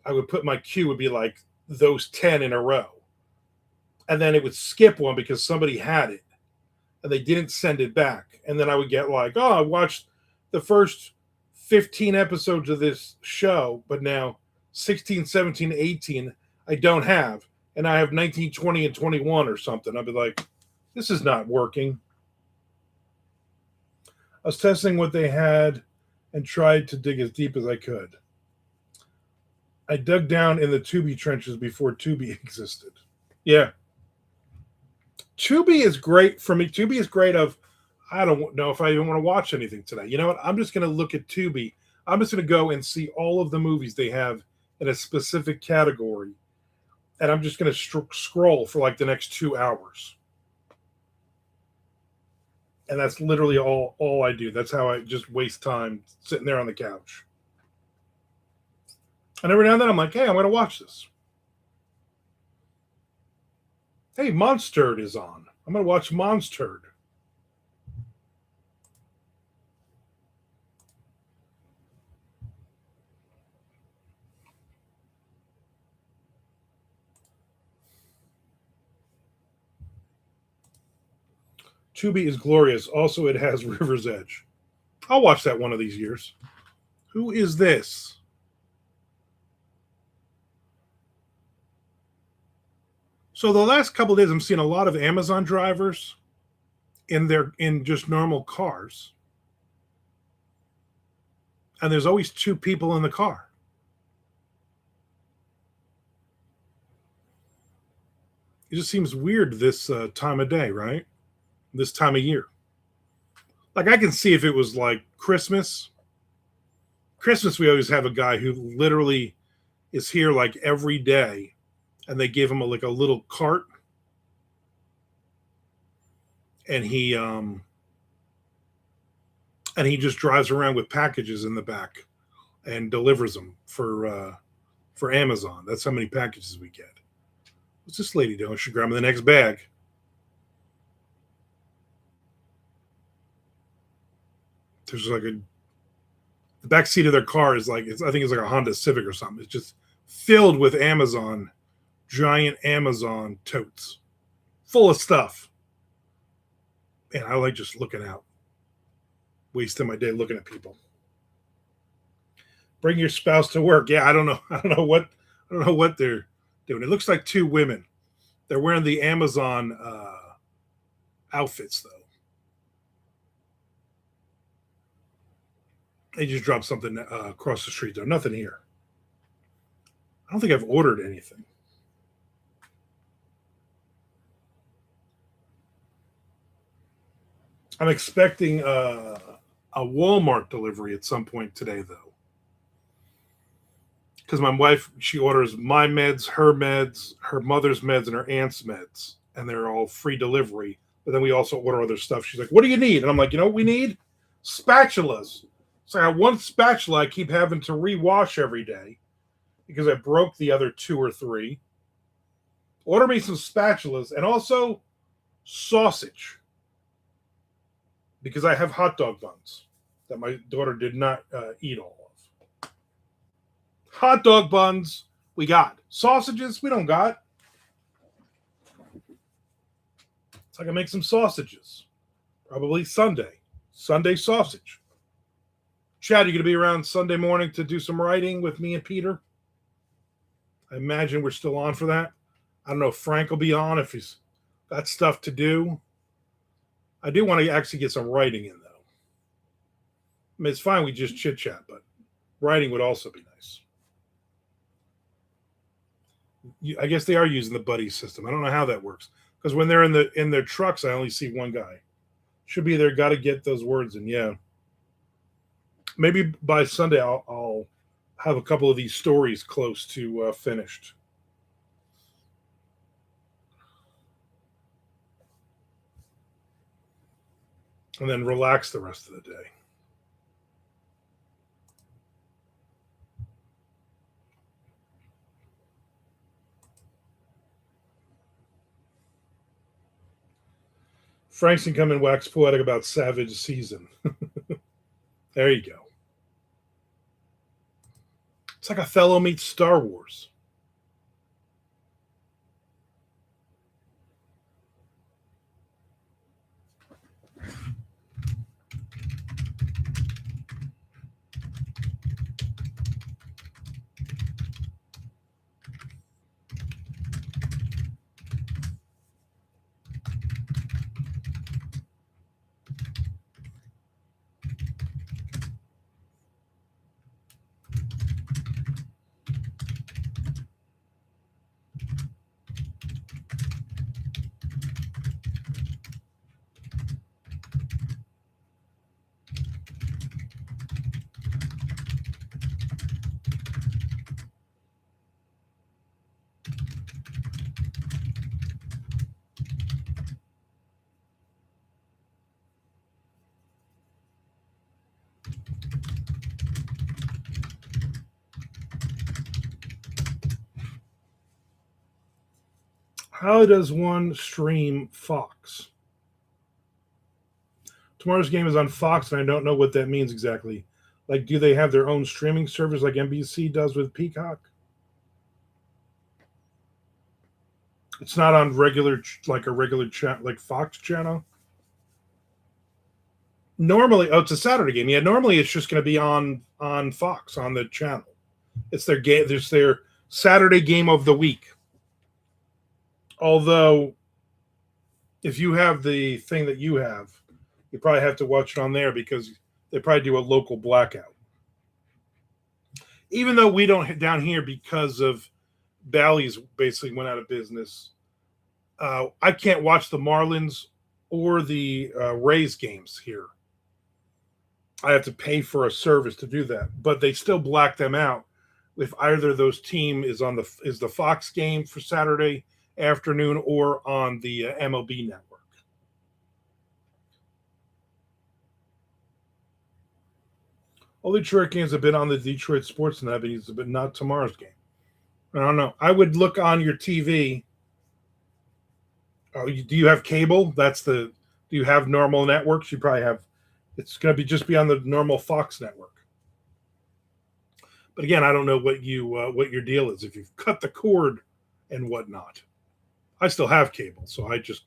A: I would put my queue would be like those 10 in a row, and then it would skip one because somebody had it and they didn't send it back, and then I would get like, oh, I watched the first 15 episodes of this show, but now 16, 17, 18 I don't have, and I have 19, 20, and 21 or something. I'd be like, this is not working. I was testing what they had and tried to dig as deep as I could. I dug down in the Tubi trenches before Tubi existed. Yeah. Tubi is great for me. Tubi is great of, I don't know if I even want to watch anything today. You know what? I'm just going to look at Tubi. I'm just going to go and see all of the movies they have in a specific category. And I'm just going to scroll for like the next 2 hours. And that's literally all I do. That's how I just waste time sitting there on the couch. And every now and then I'm like, hey, I'm going to watch this. Hey, Monstered is on. I'm going to watch Monstered. Tubi is glorious. Also, it has River's Edge. I'll watch that one of these years. Who is this? So the last couple of days, I'm seeing a lot of Amazon drivers in just normal cars, and there's always 2 people in the car. It just seems weird this time of day, right? This time of year. Like I can see if it was like Christmas. Christmas, we always have a guy who literally is here like every day, and they give him like a little cart, and he just drives around with packages in the back and delivers them for Amazon. That's how many packages we get. What's this lady doing? She grabbing the next bag. There's like the back seat of their car is like, I think it's like a Honda Civic or something. It's just filled with Amazon, giant Amazon totes, full of stuff. And I like just looking out, wasting my day looking at people. Bring your spouse to work. Yeah, I don't know what they're doing. It looks like 2 women. They're wearing the Amazon outfits though. They just dropped something across the street though. Nothing here. I don't think I've ordered anything. I'm expecting a Walmart delivery at some point today, though. Because my wife, she orders my meds, her mother's meds, and her aunt's meds. And they're all free delivery. But then we also order other stuff. She's like, what do you need? And I'm like, you know what we need? Spatulas. So I have 1 spatula I keep having to rewash every day because I broke the other 2 or 3. Order me some spatulas and also sausage, because I have hot dog buns that my daughter did not eat all of. Hot dog buns, we got. Sausages, we don't got. So I can make some sausages. Probably Sunday. Sunday sausage. Chad, you going to be around Sunday morning to do some writing with me and Peter? I imagine we're still on for that. I don't know if Frank will be on, if he's got stuff to do. I do want to actually get some writing in, though. I mean, it's fine we just chit-chat, but writing would also be nice. I guess they are using the buddy system. I don't know how that works. Because when they're in their trucks, I only see 1 guy. Should be there, got to get those words in, yeah. Maybe by Sunday I'll have a couple of these stories close to finished. And then relax the rest of the day. Frank's can come and wax poetic about Savage Season. There you go. It's like Othello meets Star Wars. How does one stream Fox? Tomorrow's game is on Fox, and I don't know what that means exactly. Like, do they have their own streaming service like NBC does with Peacock? It's not on like a regular chat, like Fox channel. Normally, oh, it's a Saturday game. Yeah, normally it's just going to be on Fox on the channel. It's their game. There's their Saturday game of the week. Although, if you have the thing that you have, you probably have to watch it on there because they probably do a local blackout. Even though we don't down here because of Bally's basically went out of business. I can't watch the Marlins or the Rays games here. I have to pay for a service to do that, but they still black them out if either of those team is the Fox game for Saturday afternoon or on the MLB network. All the Detroit games have been on the Detroit Sports Net, but not tomorrow's game. I don't know. I would look on your TV. Oh, do you have cable? Do you have normal networks? You probably have. It's going to just be on the normal Fox network. But again, I don't know what your deal is. If you've cut the cord and whatnot, I still have cable, so I just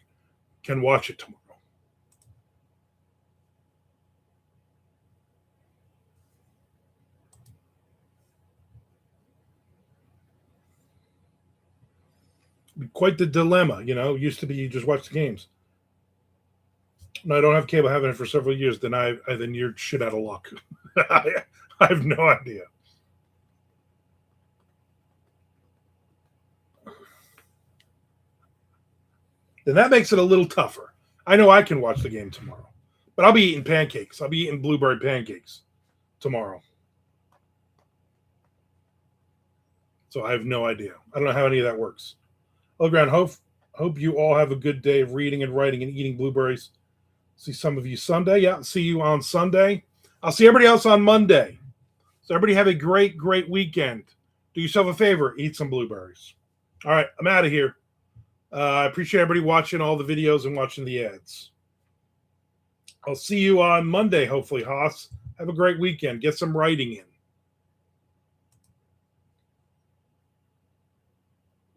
A: can watch it tomorrow. Quite the dilemma, Used to be you just watch the games. No, I don't have cable. I haven't it for several years. Then then you're shit out of luck. I have no idea. Then that makes it a little tougher. I know I can watch the game tomorrow, but I'll be eating pancakes. I'll be eating blueberry pancakes tomorrow. So I have no idea. I don't know how any of that works. Ground, hope you all have a good day of reading and writing and eating blueberries. See some of you Sunday. Yeah, see you on Sunday. I'll see everybody else on Monday. So everybody have a great, great weekend. Do yourself a favor. Eat some blueberries. All right, I'm out of here. I appreciate everybody watching all the videos and watching the ads. I'll see you on Monday, hopefully, Haas. Have a great weekend. Get some writing in.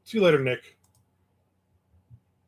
A: See you later, Nick.